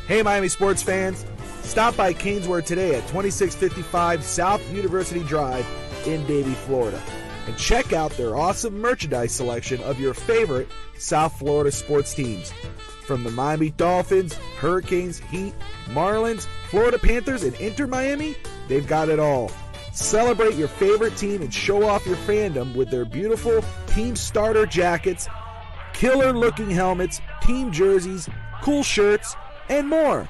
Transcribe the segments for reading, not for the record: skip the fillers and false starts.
Hey, Miami sports fans. Stop by Caneswear today at 2655 South University Drive in Davie, Florida. And check out their awesome merchandise selection of your favorite South Florida sports teams. From the Miami Dolphins, Hurricanes, Heat, Marlins, Florida Panthers, and Inter Miami, they've got it all. Celebrate your favorite team and show off your fandom with their beautiful team starter jackets, killer-looking helmets, team jerseys, cool shirts, and more.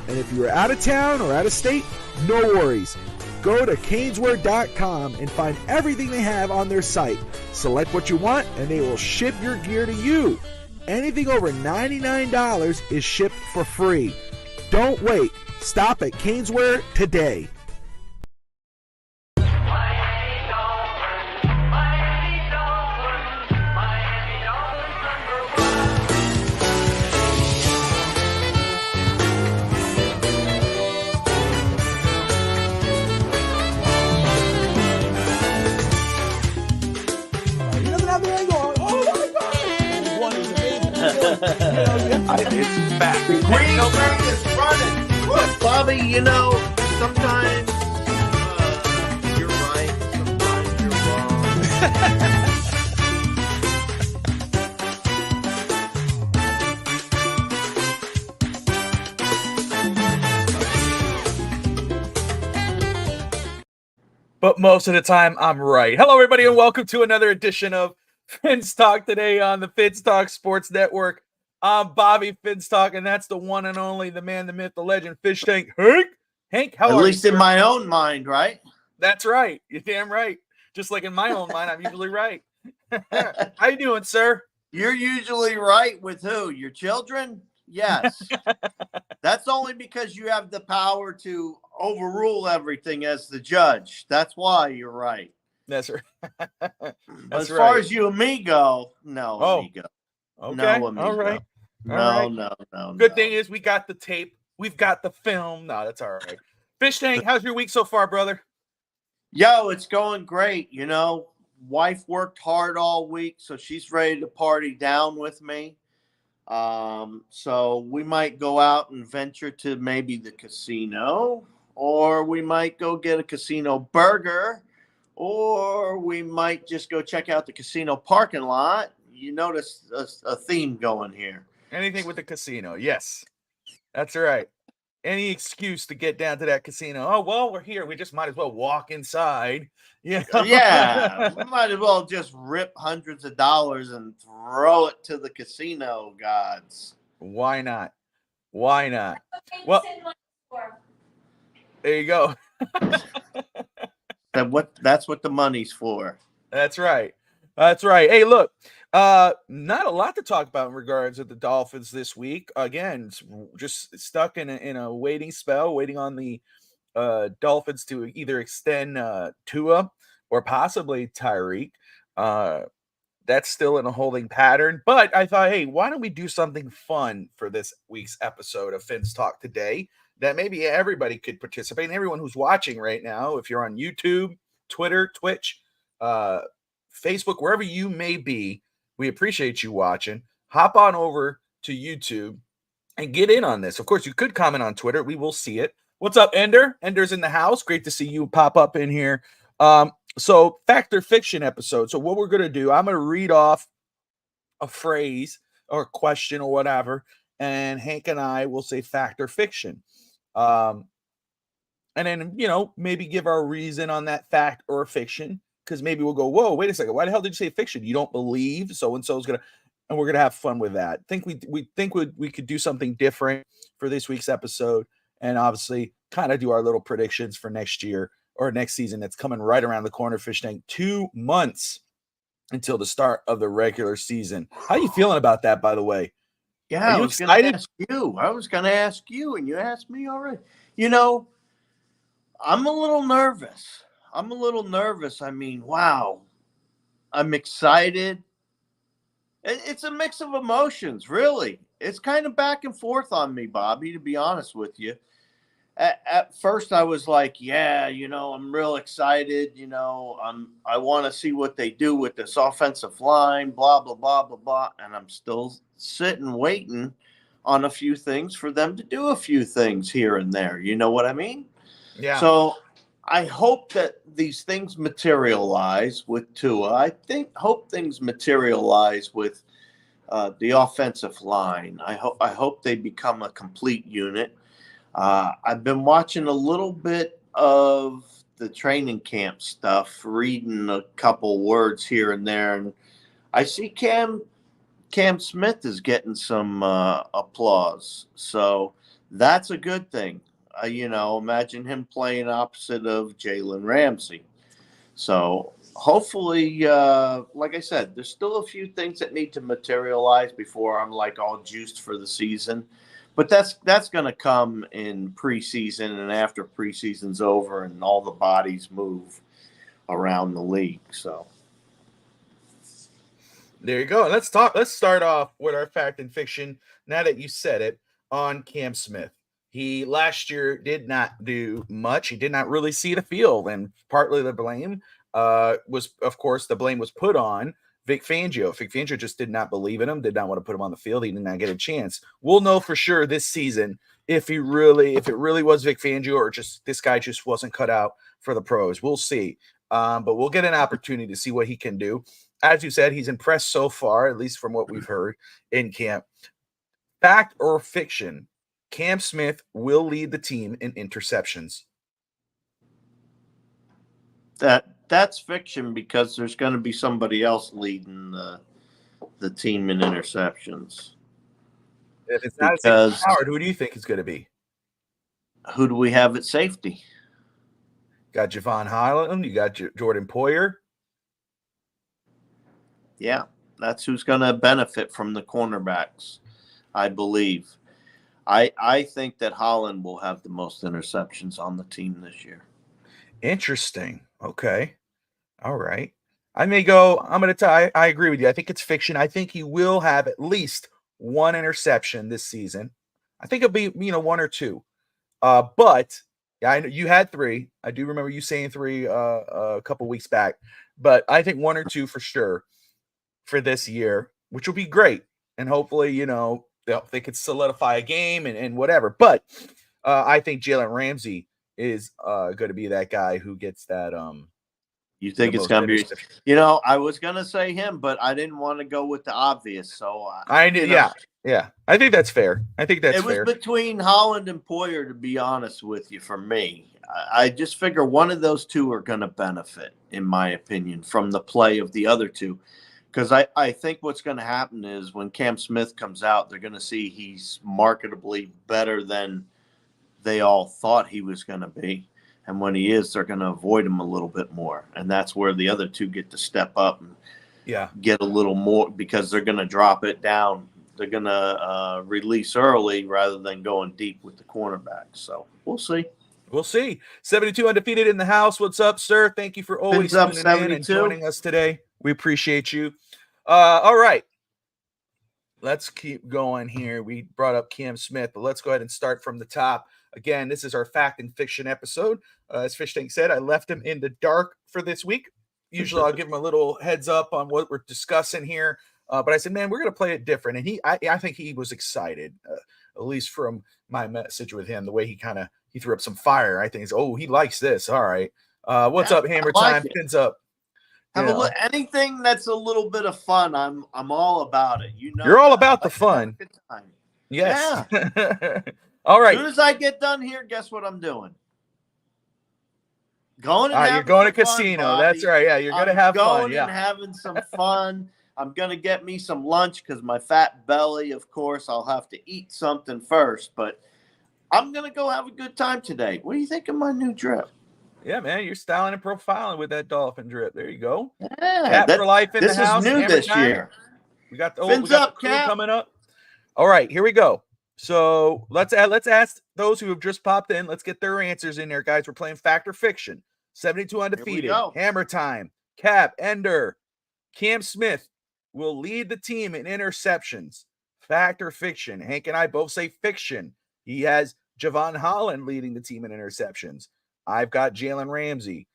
And if you're out of town or out of state, no worries. Go to Caneswear.com and find everything they have on their site. Select what you want, and they will ship your gear to you. Anything over $99 is shipped for free. Don't wait. Stop at Caneswear today. It's back. The green train is running. Bobby, sometimes you're right, sometimes you're wrong. But most of the time, I'm right. Hello, everybody, and welcome to another edition of Finstock today on the Finstock Sports Network. I'm Bobby Finstock, and that's the one and only, the man, the myth, the legend, Fish Tank. Hank, how are you? At least in my own mind, right? That's right. You're damn right. Just like in my own mind, I'm usually right. How you doing, sir? You're usually right with who? Your children? Yes. That's only because you have the power to overrule everything as the judge. That's why you're right. That's right. As far as you and me go, no, amigo. Okay. No, amigo. All right. No. Good thing is we got the tape. We've got the film. No, that's all right. Fish Tank, how's your week so far, brother? Yo, it's going great. Wife worked hard all week, so she's ready to party down with me. So we might go out and venture to maybe the casino, or we might go get a casino burger, or we might just go check out the casino parking lot. You notice a theme going here. Anything with the casino. Yes, that's right. Any excuse to get down to that casino. Oh, well, we're here. We just might as well walk inside. Yeah. We might as well just rip hundreds of dollars and throw it to the casino gods. Why not? Well, there you go. That's what the money's for. That's right. Hey, look, not a lot to talk about in regards to the Dolphins this week. Again, just stuck in a waiting spell, waiting on the Dolphins to either extend Tua or possibly Tyreek. That's still in a holding pattern. But I thought, hey, why don't we do something fun for this week's episode of Fins Talk today that maybe everybody could participate, and everyone who's watching right now, if you're on YouTube, Twitter, Twitch, Facebook, wherever you may be, we appreciate you watching. Hop on over to YouTube and get in on this. Of course, you could comment on Twitter. We will see it. What's up, Ender? Ender's in the house. Great to see you pop up in here. So fact or fiction episode. So what we're going to do, I'm going to read off a phrase or a question or whatever, and Hank and I will say fact or fiction. And then, maybe give our reason on that fact or fiction. Because maybe we'll go, whoa, wait a second. Why the hell did you say fiction? You don't believe so-and-so is going to, and we're going to have fun with that. We think we could do something different for this week's episode, and obviously kind of do our little predictions for next year or next season. That's coming right around the corner, Fish Tank. 2 months until the start of the regular season. How are you feeling about that, by the way? Yeah, I was going to ask you, and you asked me already. I'm a little nervous. I mean, wow. I'm excited. It's a mix of emotions, really. It's kind of back and forth on me, Bobby, to be honest with you. At first, I was like, yeah, I'm real excited. I want to see what they do with this offensive line, blah, blah, blah, blah, blah. And I'm still sitting, waiting on a few things for them to do a few things here and there. You know what I mean? Yeah. So I hope that these things materialize with Tua. Hope things materialize with the offensive line. I hope they become a complete unit. I've been watching a little bit of the training camp stuff, reading a couple words here and there, and I see Cam Smith is getting some applause, so that's a good thing. Imagine him playing opposite of Jalen Ramsey. So hopefully, like I said, there's still a few things that need to materialize before I'm like all juiced for the season. But that's going to come in preseason and after preseason's over and all the bodies move around the league. So there you go. Let's start off with our fact and fiction. Now that you said it, on Cam Smith. He last year did not do much. He did not really see the field, and partly the blame was, of course, the blame was put on Vic Fangio. Vic Fangio just did not believe in him, did not want to put him on the field. He did not get a chance. We'll know for sure this season if it really was Vic Fangio or just this guy just wasn't cut out for the pros. We'll see. But we'll get an opportunity to see what he can do. As you said, he's impressed so far, at least from what we've heard in camp. Fact or fiction? Cam Smith will lead the team in interceptions. That's fiction because there's going to be somebody else leading the team in interceptions. If it's not Howard, who do you think it's going to be? Who do we have at safety? Got Javon Holland. You got Jordan Poyer. Yeah, that's who's going to benefit from the cornerbacks, I believe. I think that Holland will have the most interceptions on the team this year. Interesting. Okay. All right. I'm going to tell I agree with you. I think it's fiction. I think he will have at least one interception this season. I think it'll be, one or two. But yeah, I know you had three. I do remember you saying three a couple weeks back. But I think one or two for sure for this year, which will be great. And hopefully, they could solidify a game and whatever. But I think Jalen Ramsey is going to be that guy who gets that. You think it's going to be? I was going to say him, but I didn't want to go with the obvious. So I did. Yeah. I think that's fair. It was between Holland and Poyer, to be honest with you. For me, I just figure one of those two are going to benefit, in my opinion, from the play of the other two. Because I think what's going to happen is when Cam Smith comes out, they're going to see he's marketably better than they all thought he was going to be. And when he is, they're going to avoid him a little bit more. And that's where the other two get to step up and get a little more because they're going to drop it down. They're going to release early rather than going deep with the cornerbacks. So we'll see. We'll see. 72 undefeated in the house. What's up, sir? Thank you for always tuning in and joining us today. We appreciate you. All right. Let's keep going here. We brought up Cam Smith, but let's go ahead and start from the top. Again, this is our fact and fiction episode. As Fish Tank said, I left him in the dark for this week. Usually I'll give him a little heads up on what we're discussing here. But I said, man, we're going to play it different. And I think he was excited, at least from my message with him, the way he threw up some fire. I think he likes this. All right. What's up, Hammer Time? Pins up. Anything that's a little bit of fun, I'm all about it. You're all about the fun. Good time. Yes. Yeah. All right. As soon as I get done here, guess what I'm doing? You're going to casino. Fun, that's right. Yeah, you're going to have fun. Going and having some fun. I'm going to get me some lunch because my fat belly, of course, I'll have to eat something first. But I'm going to go have a good time today. What do you think of my new drip? Yeah, man, you're styling and profiling with that dolphin drip. There you go. Yeah, Cap for life in the house. This is new this year. We got the crew coming up. All right, here we go. So let's ask those who have just popped in. Let's get their answers in there, guys. We're playing Fact or Fiction. 72 undefeated. Hammer Time. Cap, Ender, Cam Smith will lead the team in interceptions. Fact or fiction? Hank and I both say fiction. He has Javon Holland leading the team in interceptions. I've got Jalen Ramsey.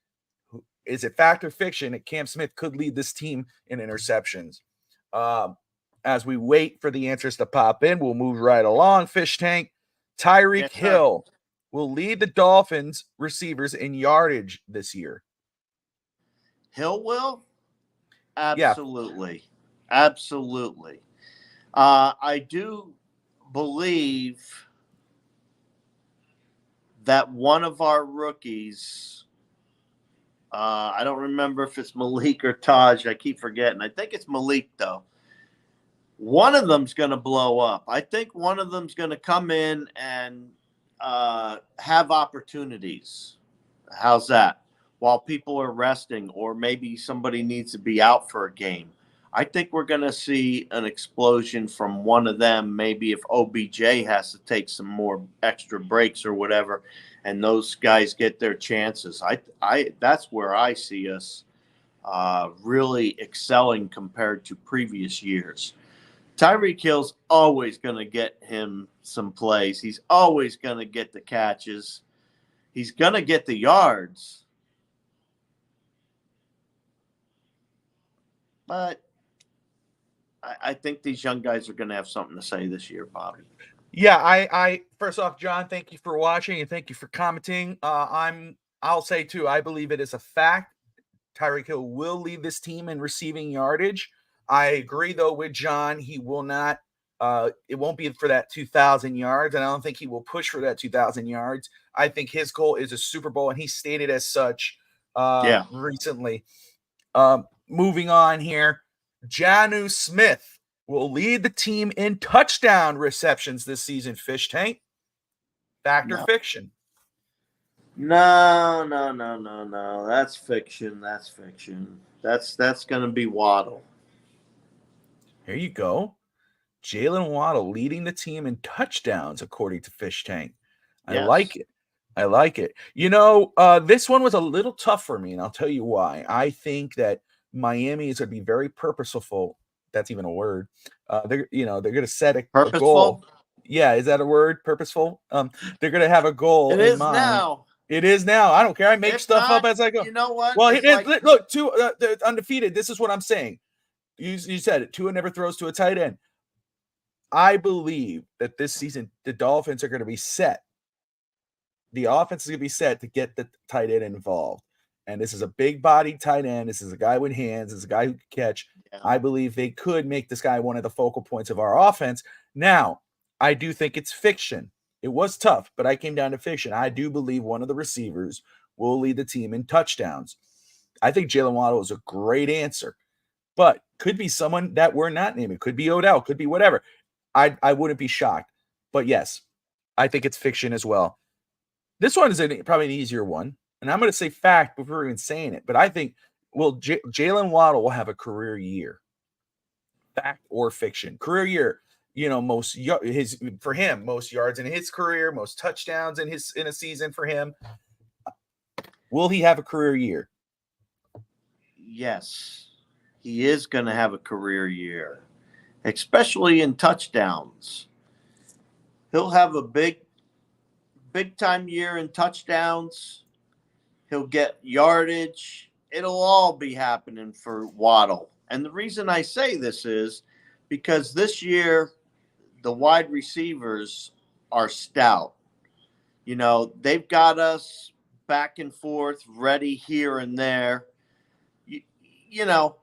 Is it fact or fiction that Cam Smith could lead this team in interceptions? as we wait for the answers to pop in, we'll move right along. Fish Tank, Tyreek Yes, sir. Hill will lead the Dolphins receivers in yardage this year. Hill will? Yeah. Absolutely. Absolutely. I do believe that one of our rookies, I don't remember if it's Malik or Taj. I keep forgetting. I think it's Malik, though. One of them's going to blow up. I think one of them's going to come in and have opportunities. How's that? While people are resting, or maybe somebody needs to be out for a game. I think we're going to see an explosion from one of them. Maybe if OBJ has to take some more extra breaks or whatever, and those guys get their chances. That's where I see us really excelling compared to previous years. Tyreek Hill's always going to get him some plays. He's always going to get the catches. He's going to get the yards. But I think these young guys are going to have something to say this year, Bobby. Yeah, I first off, John, thank you for watching and thank you for commenting. I'll say too, I believe it is a fact. Tyreek Hill will lead this team in receiving yardage. I agree though with John. He will not. It won't be for that 2,000 yards, and I don't think he will push for that 2,000 yards. I think his goal is a Super Bowl, and he stated as such recently. Moving on here, Jonnu Smith will lead the team in touchdown receptions this season. Fish Tank, fact or fiction? No. That's fiction. That's going to be Waddle. Here you go. Jalen Waddle leading the team in touchdowns, according to Fish Tank. I like it. I like it. You know, this one was a little tough for me, and I'll tell you why. I think that Miami is going to be very purposeful. That's even a word. They're going to set a goal. Yeah, is that a word? Purposeful. They're going to have a goal in mind. Now. It is now. I don't care. I make stuff up as I go. You know what? Well, look, they're undefeated. This is what I'm saying. You said it. Tua never throws to a tight end. I believe that this season the Dolphins are going to be set. The offense is going to be set to get the tight end involved. And this is a big-bodied tight end. This is a guy with hands. This is a guy who can catch. Yeah. I believe they could make this guy one of the focal points of our offense. Now, I do think it's fiction. It was tough, but I came down to fiction. I do believe one of the receivers will lead the team in touchdowns. I think Jalen Waddle is a great answer, but could be someone that we're not naming. Could be Odell. Could be whatever. I wouldn't be shocked. But yes, I think it's fiction as well. This one is probably an easier one. And I'm going to say fact before even saying it. But I think, Jalen Waddle will have a career year. Fact or fiction. Career year. You know, most yards in his career, most touchdowns in a season for him. Will he have a career year? Yes. He is going to have a career year, especially in touchdowns. He'll have a big time year in touchdowns. He'll get yardage. It'll all be happening for Waddle. And the reason I say this is because this year the wide receivers are stout. You know, they've got us back and forth, ready here and there. You know,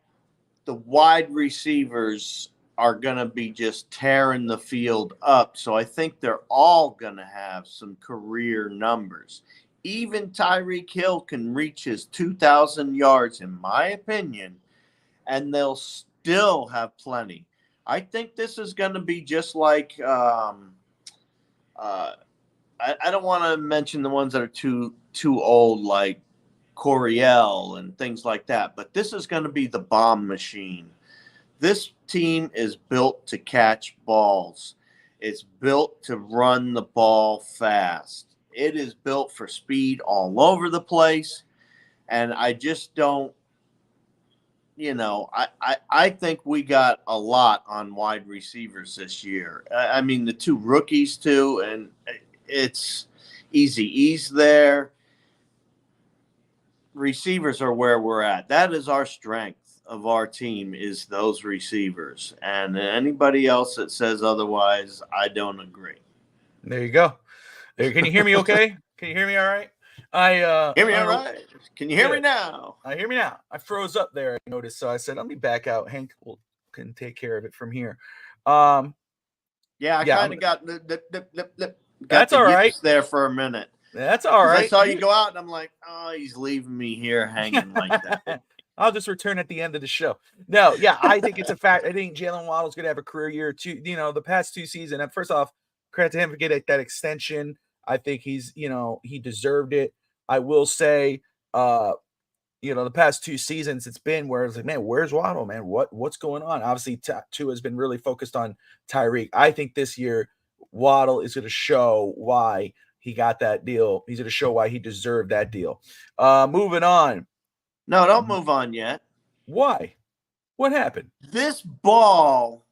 the wide receivers are going to be just tearing the field up. So I think they're all going to have some career numbers. Even Tyreek Hill can reach his 2,000 yards, in my opinion, and they'll still have plenty. I think this is going to be just like I don't want to mention the ones that are too old, like Coryell and things like that, but this is going to be the bomb machine. This team is built to catch balls. It's built to run the ball fast. It is built for speed all over the place, and I just don't. You know, I think we got a lot on wide receivers this year. I mean, the two rookies, too, and it's Eazy-E's there. Receivers are where we're at. That is our strength. of our team is those receivers. And anybody else that says otherwise, I don't agree. There you go. Can you hear me okay? Can you hear me all right? Hear me all right? Can you hear me Good. now? I hear me now. I froze up there, I noticed. So I said, let me back out. Hank can take care of it from here. Yeah, I kind of got That's the all right. yips there for a minute. That's all right. I saw you go out, and I'm like, oh, he's leaving me here hanging like that. I'll just return at the end of the show. No, yeah, I think it's a fact. I think Jalen Waddle's going to have a career year too. The past 2 seasons. And first off, credit to him for getting that extension. I think he's, he deserved it. I will say, the past 2 seasons, it's been where it's like, man, where's Waddle, man? What's going on? Obviously, Tua has been really focused on Tyreek. I think this year, Waddle is going to show why he got that deal. He's going to show why he deserved that deal. Moving on. No, don't move on yet. Why? What happened? This ball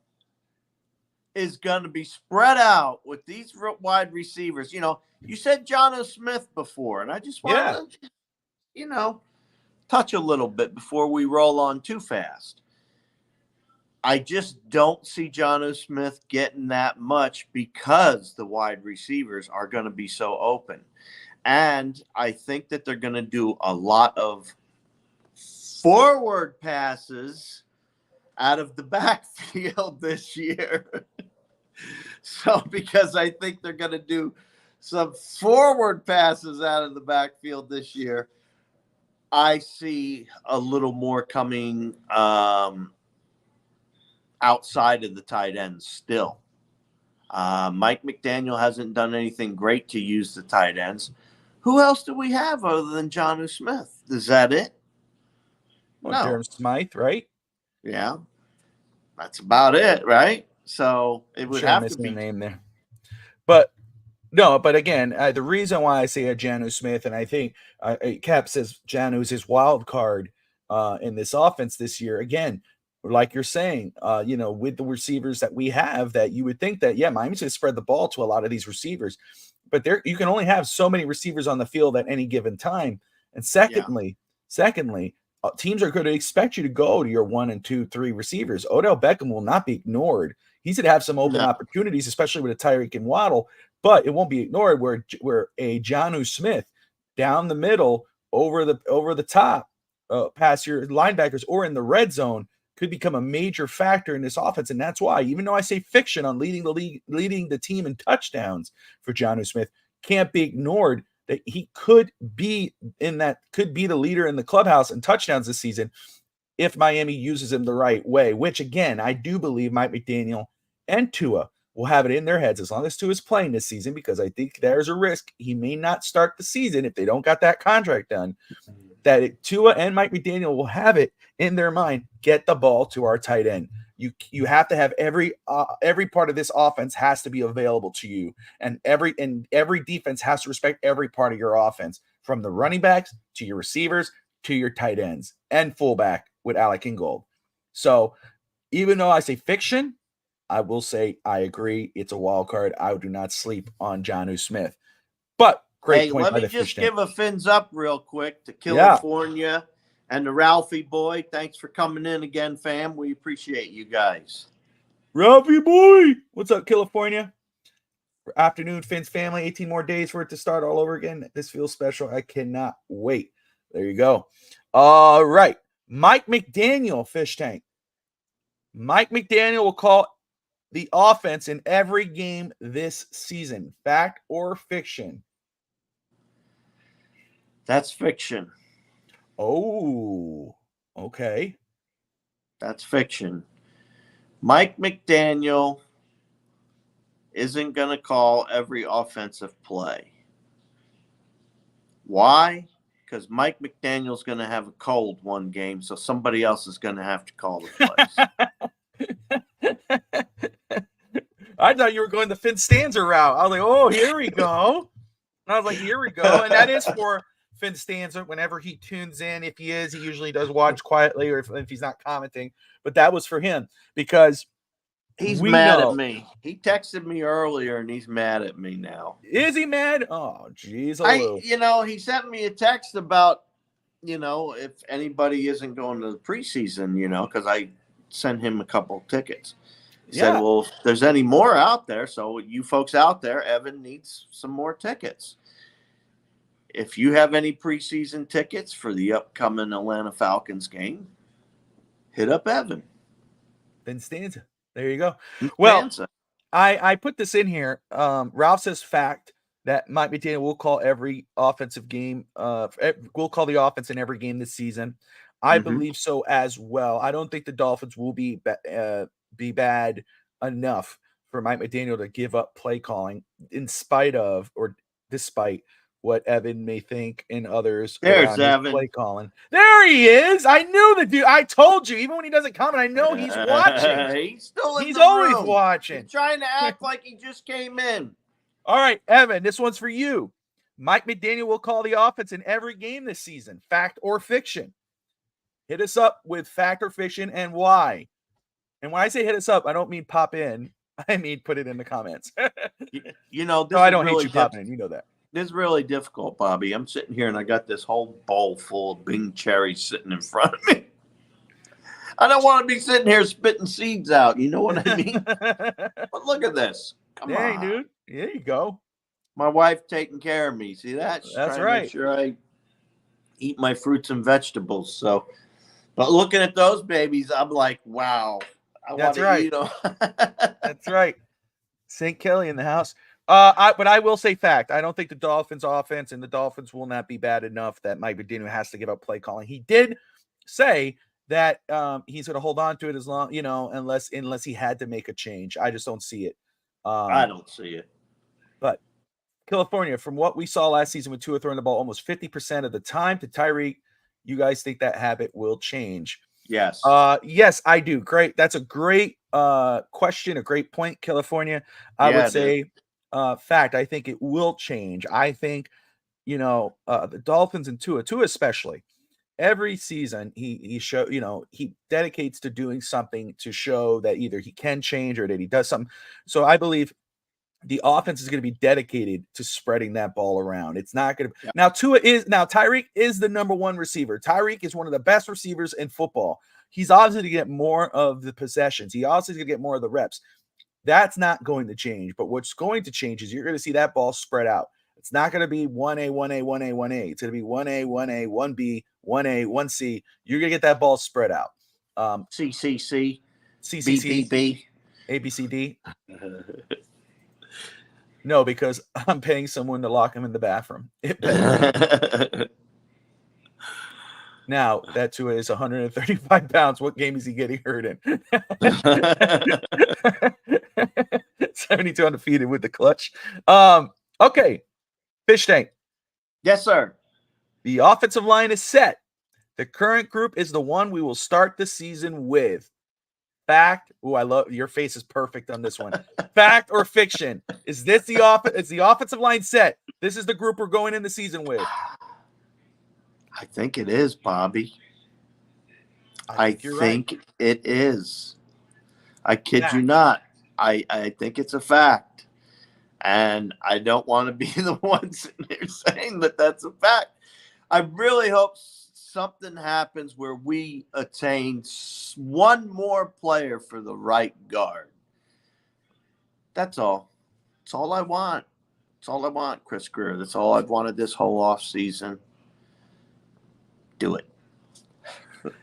is going to be spread out with these wide receivers. You said Jonnu Smith before, and I just want to, touch a little bit before we roll on too fast. I just don't see Jonnu Smith getting that much because the wide receivers are going to be so open. And I think that they're going to do a lot of forward passes out of the backfield this year. So because I think they're going to do some forward passes out of the backfield this year, I see a little more coming outside of the tight ends still. Mike McDaniel hasn't done anything great to use the tight ends. Who else do we have other than Jonnu Smith? Is that it? Well, No. Durham Smythe, right? Yeah. That's about it, right? So it would have to be a name there. But no, but again, the reason why I say Jonnu Smith, and I think Cap says Jonnu is his wild card in this offense this year. Again, like you're saying, with the receivers that we have, that you would think that, Miami's going to spread the ball to a lot of these receivers. But you can only have so many receivers on the field at any given time. And secondly, teams are going to expect you to go to your 1 and 2, 3 receivers. Odell Beckham will not be ignored. He's going to have some open opportunities, especially with a Tyreek and Waddle, but it won't be ignored where a Jonnu Smith down the middle over the top past your linebackers or in the red zone could become a major factor in this offense. And that's why, even though I say fiction on leading the team in touchdowns for Jonnu Smith, can't be ignored that he could be the leader in the clubhouse in touchdowns this season if Miami uses him the right way, which again, I do believe Mike McDaniel and Tua will have it in their heads as long as Tua is playing this season, because I think there's a risk he may not start the season if they don't got that contract done, that Tua and Mike McDaniel will have it in their mind, get the ball to our tight end. You have to have every part of this offense has to be available to you, and every defense has to respect every part of your offense, from the running backs to your receivers to your tight ends and fullback with Alec Ingold. So even though I say fiction, I will say I agree. It's a wild card. I do not sleep on Jonnu Smith. But great point. Let me just give a fins up real quick to California and the Ralphie boy. Thanks for coming in again, fam. We appreciate you guys. Ralphie boy. What's up, California? Afternoon, Fins family. 18 more days for it to start all over again. This feels special. I cannot wait. There you go. All right. Mike McDaniel, Fish Tank. Mike McDaniel will call the offense in every game this season. Fact or fiction? That's fiction. Oh, okay. That's fiction. Mike McDaniel isn't going to call every offensive play. Why? Because Mike McDaniel's going to have a cold one game, so somebody else is going to have to call the plays. I thought you were going the Finn Stanza route. I was like, oh, here we go. And I was like, here we go. And that is for Finn Stanza whenever he tunes in. If he is, he usually does watch quietly, or if he's not commenting. But that was for him because he's mad at me. He texted me earlier, and he's mad at me now. Is he mad? Oh, geez. He sent me a text about if anybody isn't going to the preseason, because I sent him a couple tickets. He said, well, if there's any more out there, so you folks out there, Evan needs some more tickets. If you have any preseason tickets for the upcoming Atlanta Falcons game, hit up Evan. Then Stanza. There you go. Well, I put this in here. Ralph says fact that Mike McDaniel will call every offensive game. Will call the offense in every game this season. I believe so as well. I don't think the Dolphins will be bad enough for Mike McDaniel to give up play calling in spite of or despite what Evan may think and others around Evan. Play calling. There he is. I knew the dude. I told you, even when he doesn't comment, I know he's watching. He's always watching. He's trying to act like he just came in. All right, Evan, this one's for you. Mike McDaniel will call the offense in every game this season. Fact or fiction? Hit us up with fact or fiction and why. And when I say hit us up, I don't mean pop in. I mean put it in the comments. This no, I don't hate you popping in. You know that. This is really difficult, Bobby. I'm sitting here and I got this whole bowl full of Bing cherries sitting in front of me. I don't want to be sitting here spitting seeds out. You know what I mean? But look at this. Come on, dude. There you go. My wife taking care of me. See that? She's That's trying right. To make sure I eat my fruits and vegetables. So, but looking at those babies, I'm like, wow. That's right. Eat That's right. St. Kelly in the house. But I will say fact. I don't think the Dolphins offense and the Dolphins will not be bad enough that Mike McDaniel has to give up play calling. He did say that he's going to hold on to it as long, unless he had to make a change. I just don't see it. I don't see it. But California, from what we saw last season with Tua throwing the ball almost 50% of the time to Tyreek, you guys think that habit will change? Yes. Yes, I do. Great. That's a great question, a great point, California. I would say fact. I think it will change. I think, the Dolphins and Tua especially, every season he dedicates to doing something to show that either he can change or that he does something. So I believe the offense is going to be dedicated to spreading that ball around. It's not going to now Tyreek is the number one receiver. Tyreek is one of the best receivers in football. He's obviously going to get more of the possessions. He also is going to get more of the reps. That's not going to change. But what's going to change is you're going to see that ball spread out. It's not going to be 1A, 1A, 1A, 1A. It's going to be 1A, 1A, 1B, 1A, 1C. You're going to get that ball spread out. CCC, CCC, BBB, ABCD. No, because I'm paying someone to lock him in the bathroom. Now, that Tua is 135 pounds. What game is he getting hurt in? 72 undefeated with the clutch. Okay. Fish tank. Yes, sir. The offensive line is set. The current group is the one we will start the season with. Fact. Oh, I love your face is perfect on this one. Fact or fiction? Is this the offensive line set? This is the group we're going in the season with. I think it is, Bobby. I think it is. I kid you not. I think it's a fact. And I don't want to be the one sitting there saying that that's a fact. I really hope something happens where we attain one more player for the right guard. That's all. That's all I want. That's all I want, Chris Greer. That's all I've wanted this whole offseason. Do it.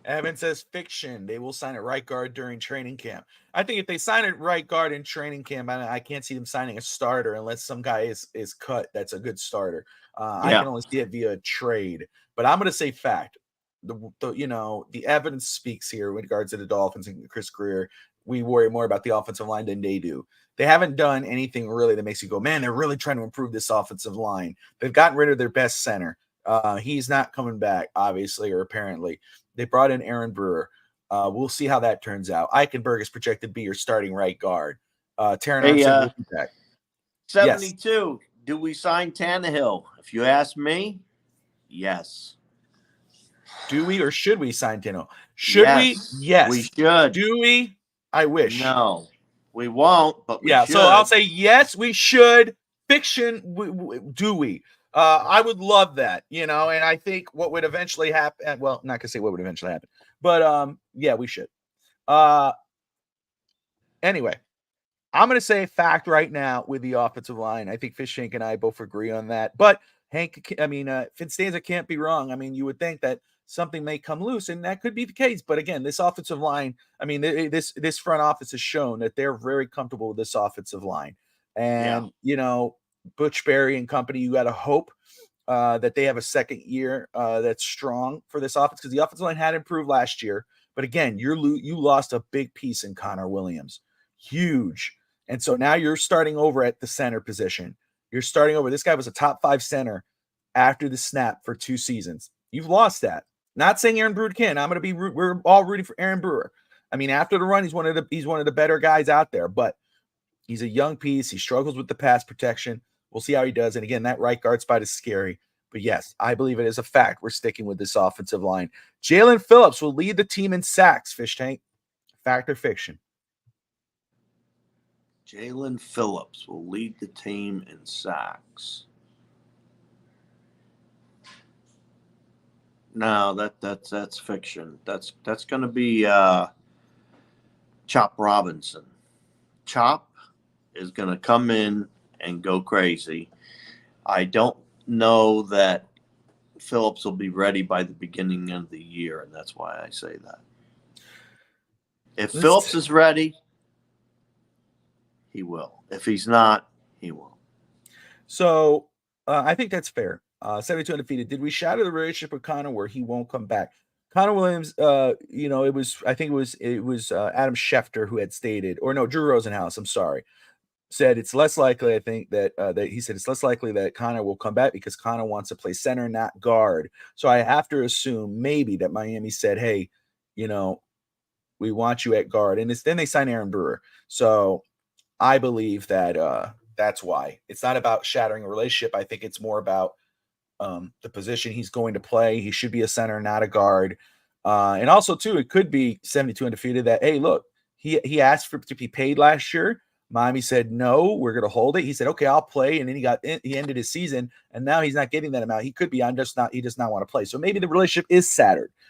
Evan says fiction. They will sign a right guard during training camp. I think if they sign a right guard in training camp, I can't see them signing a starter unless some guy is cut. That's a good starter. I can only see it via trade. But I'm going to say fact. The evidence speaks here with regards to the Dolphins and Chris Greer. We worry more about the offensive line than they do. They haven't done anything really that makes you go, man, they're really trying to improve this offensive line. They've gotten rid of their best center. He's not coming back, obviously, or apparently. They brought in Aaron Brewer. We'll see how that turns out. Eichenberg is projected to be your starting right guard. Taron Armstead will be back. 72. Yes. Do we sign Tannehill? If you ask me, yes. Do we or should we sign Tannehill? Should we? Yes. We should. Do we? I wish. No, we won't, but we should. So I'll say yes, we should. Fiction, do we? I would love that, and I think what would eventually happen, well, not gonna say what would eventually happen, but yeah, we should. Anyway, I'm gonna say fact right now with the offensive line. I think Fish Tank and I both agree on that. But Finstanza can't be wrong. I mean, you would think that something may come loose, and that could be the case. But again, this offensive line, this front office has shown that they're very comfortable with this offensive line. And Butch Berry and company, you got to hope that they have a second year that's strong for this offense, because the offensive line had improved last year. But again, you lost a big piece in Connor Williams, huge. And so now you're starting over at the center position. You're starting over. This guy was a top 5 center after the snap for 2 seasons. You've lost that. Not saying Aaron Brewer can. We're all rooting for Aaron Brewer. I mean, after the run, he's one of the better guys out there, but he's a young piece. He struggles with the pass protection. We'll see how he does. And again, that right guard spot is scary. But yes, I believe it is a fact. We're sticking with this offensive line. Jalen Phillips will lead the team in sacks, Fish Tank. Fact or fiction? Jalen Phillips will lead the team in sacks. No, that's fiction. That's going to be Chop Robinson. Chop is going to come in and go crazy. I don't know that Phillips will be ready by the beginning of the year, and that's why I say that. If Phillips is ready, he will. If he's not, he won't. So I think that's fair. 72 undefeated. Did we shatter the relationship with Connor where he won't come back? Connor Williams, it was Adam Schefter who had stated, or no, Drew Rosenhaus, I'm sorry, said it's less likely, I think, that he said it's less likely that Connor will come back because Connor wants to play center, not guard. So I have to assume maybe that Miami said, hey, we want you at guard. And then they signed Aaron Brewer. So I believe that that's why. It's not about shattering a relationship. I think it's more about the position he's going to play. He should be a center, not a guard. And also, too, it could be 72 undefeated that, hey, look, he asked for to be paid last year. Miami said, no, we're going to hold it. He said, okay, I'll play. And then he ended his season, and now he's not getting that amount. He could be he does not want to play. So maybe the relationship is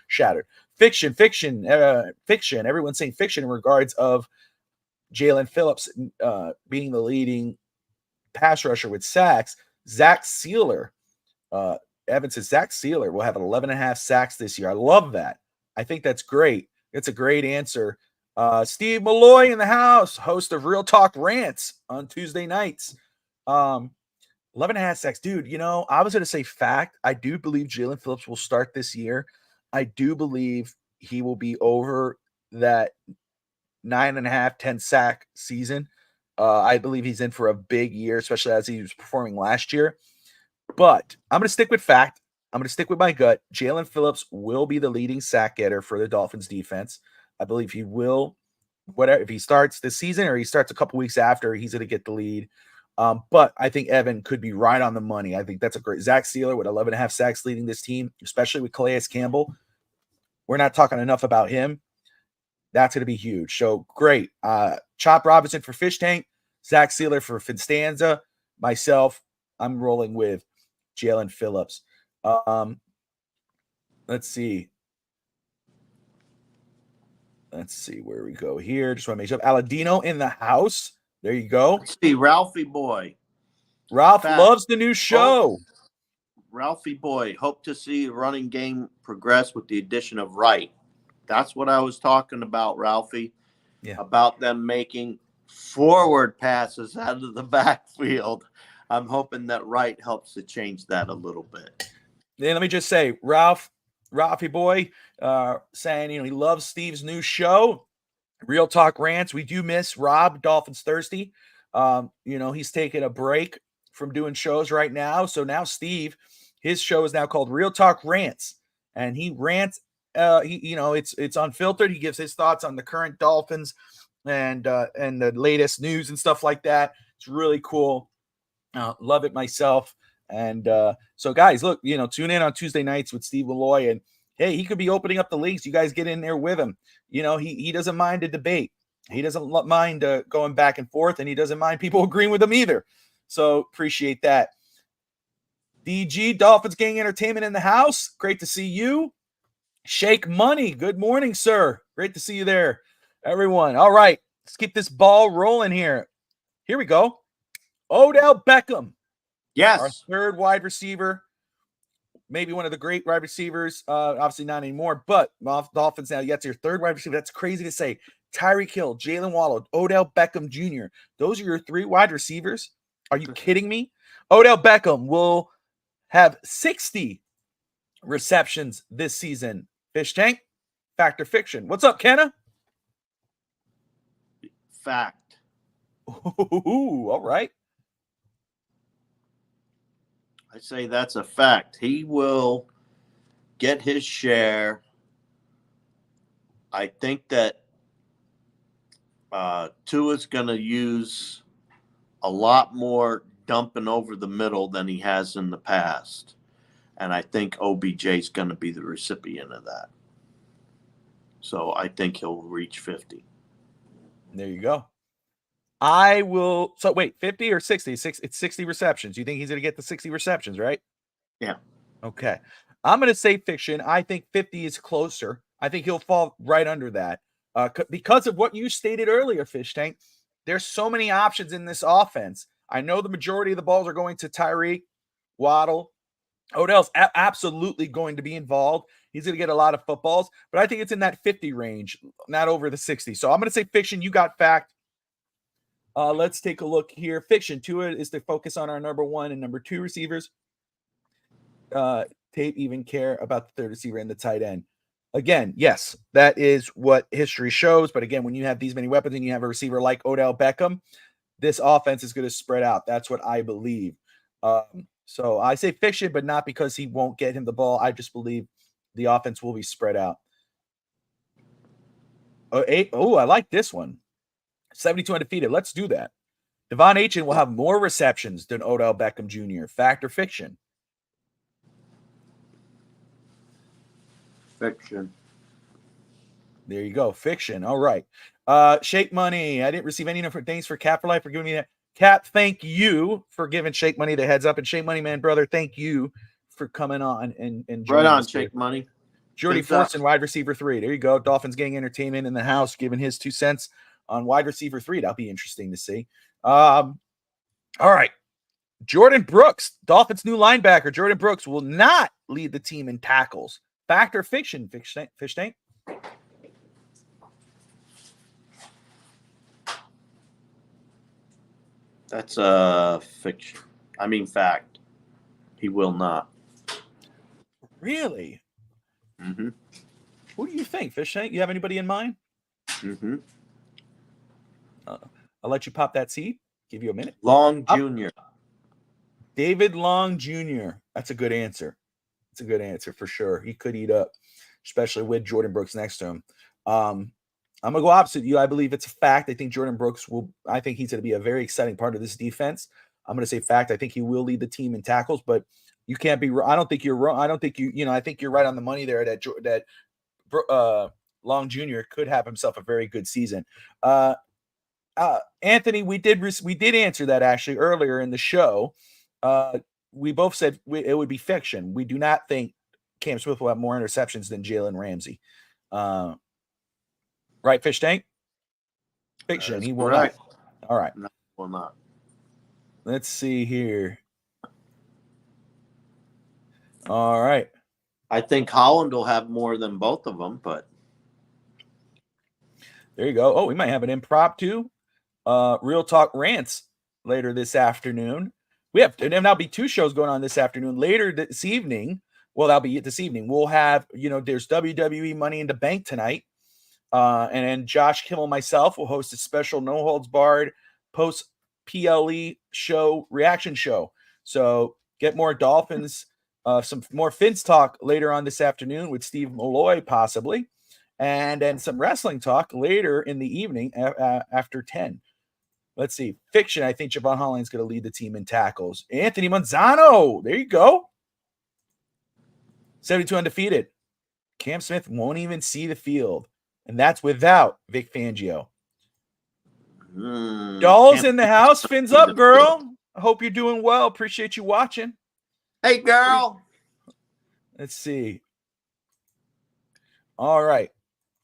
shattered. Fiction. Everyone's saying fiction in regards of Jalen Phillips being the leading pass rusher with sacks. Zach Sealer, Evan says Zach Sealer will have 11.5 sacks this year. I love that. I think that's great. It's a great answer. Steve Malloy in the house, host of Real Talk Rants on Tuesday nights. 11.5 sacks. Dude, I was going to say fact. I do believe Jalen Phillips will start this year. I do believe he will be over that 9.5, 10 sack season. I believe he's in for a big year, especially as he was performing last year. But I'm going to stick with fact. I'm going to stick with my gut. Jalen Phillips will be the leading sack getter for the Dolphins defense. I believe he will. Whatever, if he starts this season or he starts a couple weeks after, he's going to get the lead. But I think Evan could be right on the money. I think that's a great Zach Sealer with 11.5 sacks leading this team, especially with Calais Campbell. We're not talking enough about him. That's going to be huge. So great. Chop Robinson for Fish Tank, Zach Sealer for Finstanza. Myself, I'm rolling with Jalen Phillips. Let's see. Let's see where we go here. Just want to make sure. Aladino in the house. There you go. Let's see, Ralphie boy. Ralph loves the new show. Ralphie boy, hope to see the running game progress with the addition of Wright. That's what I was talking about, Ralphie. Yeah. About them making forward passes out of the backfield. I'm hoping that Wright helps to change that a little bit. Then let me just say, Ralphie boy, saying, he loves Steve's new show, Real Talk Rants. We do miss Rob, Dolphins Thirsty. He's taking a break from doing shows right now. So now Steve, his show is now called Real Talk Rants, and he rants. It's unfiltered. He gives his thoughts on the current Dolphins and the latest news and stuff like that. It's really cool. Love it myself. And so guys, look, tune in on Tuesday nights with Steve Malloy, and hey, he could be opening up the leagues. You guys get in there with him. He doesn't mind a debate. He doesn't mind going back and forth, and he doesn't mind people agreeing with him either. So appreciate that. DG, Dolphins Gang Entertainment in the house. Great to see you. Shake Money, good morning, sir. Great to see you there, everyone. All right, let's keep this ball rolling here. Here we go. Odell Beckham, Yes. our third wide receiver. Maybe one of the great wide receivers. Obviously not anymore, but Dolphins now, that's your third wide receiver. That's crazy to say. Tyreek Hill, Jalen Waddle, Odell Beckham Jr. Those are your three wide receivers? Are you kidding me? Odell Beckham will have 60 receptions this season. Fish Tank, fact or fiction? What's up, Kenna? Fact. Ooh, all right. I say that's a fact. He will get his share. I think that Tua's going to use a lot more dumping over the middle than he has in the past. And I think OBJ is going to be the recipient of that. So I think he'll reach 50. There you go. I will. So wait, 50 or 60? It's 60 receptions. You think he's going to get the 60 receptions, right? Yeah. Okay. I'm going to say fiction. I think 50 is closer. I think he'll fall right under that. Because of what you stated earlier, Fish Tank, there's so many options in this offense. I know the majority of the balls are going to Tyreek, Waddle. Odell's absolutely going to be involved. He's going to get a lot of footballs, but I think it's in that 50 range, not over the 60. So I'm going to say fiction. You got fact. Let's take a look here. Fiction. Tua is to focus on our number 1 and number 2 receivers. Tape even care about the third receiver and the tight end. Again, yes, that is what history shows. But again, when you have these many weapons and you have a receiver like Odell Beckham, this offense is going to spread out. That's what I believe. So I say fiction, but not because he won't get him the ball. I just believe the offense will be spread out. I like this one. 72 undefeated. Let's do that. Devon Achane will have more receptions than Odell Beckham Jr. Fact or fiction? Fiction. There you go. Fiction. All right. Shake Money. I didn't receive any thanks for Cap for Life for giving me that. Cap, thank you for giving Shake Money the heads up. And Shake Money, man, brother, thank you for coming on and right on, Shake Money. Jordy Fortson, wide receiver 3. There you go. Dolphins Gang Entertainment in the house, giving his 2 cents on wide receiver 3. That'll be interesting to see. All right. Jordan Brooks, Dolphins new linebacker. Jordan Brooks will not lead the team in tackles. Fact or fiction, Fish Tank? That's a fiction. I mean, fact. He will not. Really? Mm-hmm. Who do you think, Fish Tank? You have anybody in mind? Mm-hmm. I'll let you pop that seed. Give you a minute. Long Jr. David Long Jr. That's a good answer. It's a good answer for sure. He could eat up, especially with Jordan Brooks next to him. I'm going to go opposite you. I believe it's a fact. I think Jordan Brooks I think he's going to be a very exciting part of this defense. I'm going to say fact. I think he will lead the team in tackles, but you can't be wrong. I don't think you're wrong. I don't think I think you're right on the money there that Long Jr. could have himself a very good season. Anthony, we did answer that actually earlier in the show. We both said it would be fiction. We do not think Cam Smith will have more interceptions than Jalen Ramsey. Right, Fish Tank? Fiction. He will not. All right. No, will not. Let's see here. All right. I think Holland will have more than both of them, but there you go. Oh, we might have an impromptu Real Talk Rants later this afternoon. There'll be 2 shows going on this afternoon. Later this evening, that'll be this evening. We'll have, there's WWE Money in the Bank tonight. And then Josh Kimmel, myself, will host a special No Holds Barred post PLE show reaction show. So get more Dolphins, some more Fins talk later on this afternoon with Steve Malloy, possibly. And then some wrestling talk later in the evening after 10. Let's see. Fiction. I think Javon Holland's going to lead the team in tackles. Anthony Manzano. There you go. 72 undefeated. Cam Smith won't even see the field. And that's without Vic Fangio. Dolls in the house. Fins up, girl. I hope you're doing well. Appreciate you watching. Hey, girl. Let's see. All right.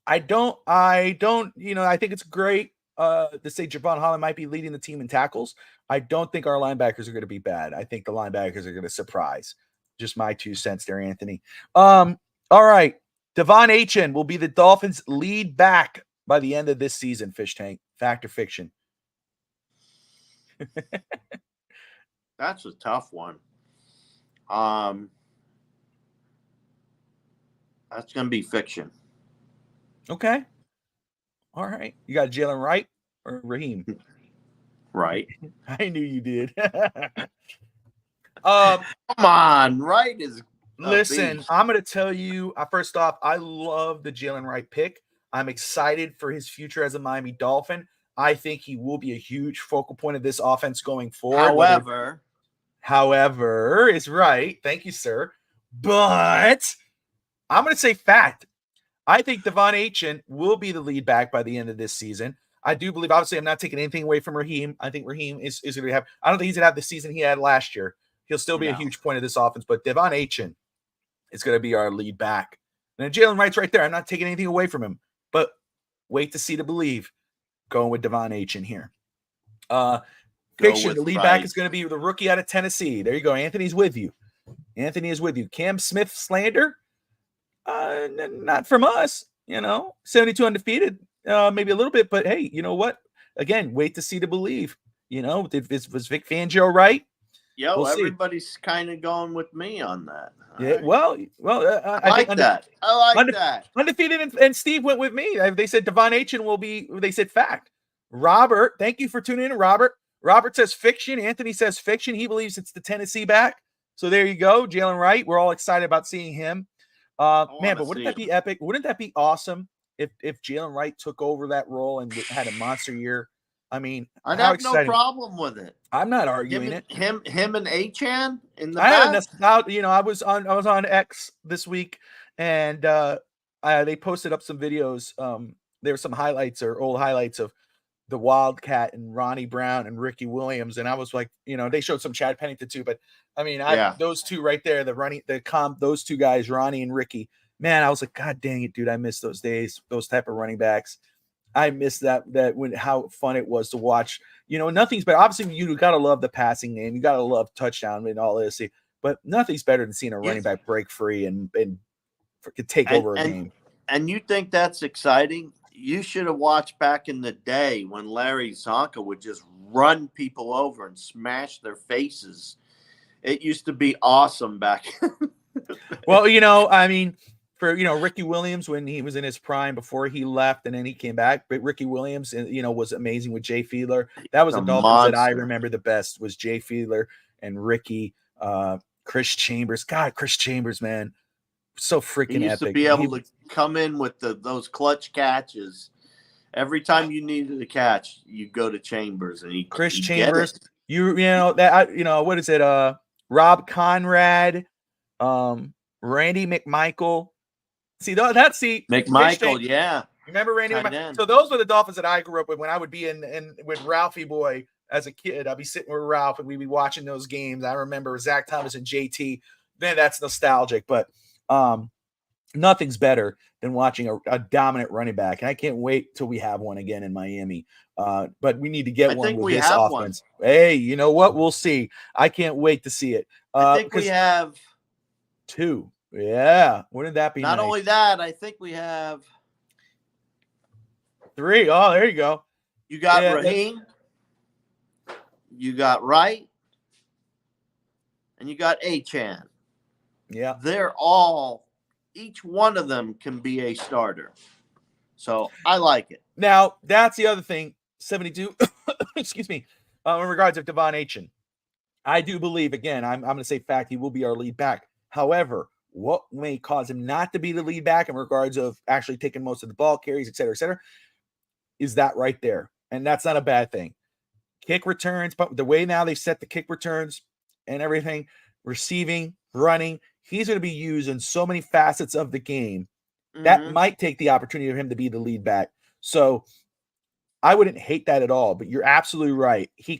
I don't, I think it's great to say Javon Holland might be leading the team in tackles. I don't think our linebackers are going to be bad. I think the linebackers are going to surprise. Just my 2 cents there, Anthony. All right. Devon Achane will be the Dolphins' lead back by the end of this season, Fish Tank. Fact or fiction? That's a tough one. That's going to be fiction. Okay. All right. You got Jalen Wright or Raheem? Right. I knew you did. Come on. Right is Listen, beast. I'm going to tell you, first off, I love the Jalen Wright pick. I'm excited for his future as a Miami Dolphin. I think he will be a huge focal point of this offense going forward. However, is right. Thank you, sir. But I'm going to say fact. I think Devon Achane will be the lead back by the end of this season. I do believe, obviously, I'm not taking anything away from Raheem. I think Raheem is going to have, I don't think he's going to have the season he had last year. He'll still be a huge point of this offense, but Devon Achane is going to be our lead back. And Jalen Wright's right there. I'm not taking anything away from him, but wait to see to believe. Going with Devon Achane here. Fiction, the lead back is going to be the rookie out of Tennessee. There you go. Anthony's with you. Anthony is with you. Cam Smith slander? Not from us. 72 undefeated, maybe a little bit, but hey, you know what? Again, wait to see to believe. Was Vic Fangio right? Yo, everybody's kind of going with me on that. Yeah, right. I like that. I like that. Undefeated and Steve went with me. They said Devon Achane will be. They said fact. Robert, thank you for tuning in, Robert. Robert says fiction. Anthony says fiction. He believes it's the Tennessee back. So there you go, Jalen Wright. We're all excited about seeing him. But wouldn't that be epic? Wouldn't that be awesome if Jalen Wright took over that role and had a monster year? I mean, I'd have no problem with it. I'm not arguing it. Him and Achane in the I was on X this week, and they posted up some videos. There were some highlights or old highlights of the Wildcat and Ronnie Brown and Ricky Williams, and I was like, they showed some Chad Pennington too, but I mean, those two right there, those two guys, Ronnie and Ricky, man, I was like, God dang it, dude, I miss those days, those type of running backs. I miss that when how fun it was to watch. Nothing's better. Obviously, you got to love the passing game. You got to love touchdown and all this, but nothing's better than seeing a running back break free and take over a game. And you think that's exciting? You should have watched back in the day when Larry Zonka would just run people over and smash their faces. It used to be awesome back. Well, I mean, for Ricky Williams when he was in his prime before he left and then he came back, but Ricky Williams was amazing with Jay Fiedler. That was the Dolphins that I remember the best was Jay Fiedler and Ricky, Chris Chambers. God, Chris Chambers, man, so freaking he used epic. To be able to come in with those clutch catches. Every time you needed a catch, you go to Chambers and Chris Chambers. What is it? Rob Conrad, Randy McMichael. McMichael, yeah. Remember Randy McMichael? So those were the Dolphins that I grew up with when I would be in with Ralphie Boy as a kid. I'd be sitting with Ralph and we'd be watching those games. I remember Zach Thomas and JT. Man, that's nostalgic, but nothing's better than watching a dominant running back. And I can't wait till we have one again in Miami. But we need to get one with this offense. One. Hey, you know what? We'll see. I can't wait to see it. I think we have 2. Yeah. Wouldn't that be Not nice? only that, I think we have 3. Oh, there you go. You got Raheem. You got Wright. And you got Achane. Yeah. They're each one of them can be a starter. So I like it. Now, that's the other thing. 72, excuse me, in regards to Devon Achane. I do believe, again, I'm going to say fact, he will be our lead back. However, what may cause him not to be the lead back in regards of actually taking most of the ball carries, et cetera, is that right there. And that's not a bad thing. Kick returns, but the way now they set the kick returns and everything, receiving, running, he's going to be used in so many facets of the game. That might take the opportunity of him to be the lead back. So I wouldn't hate that at all, but you're absolutely right. He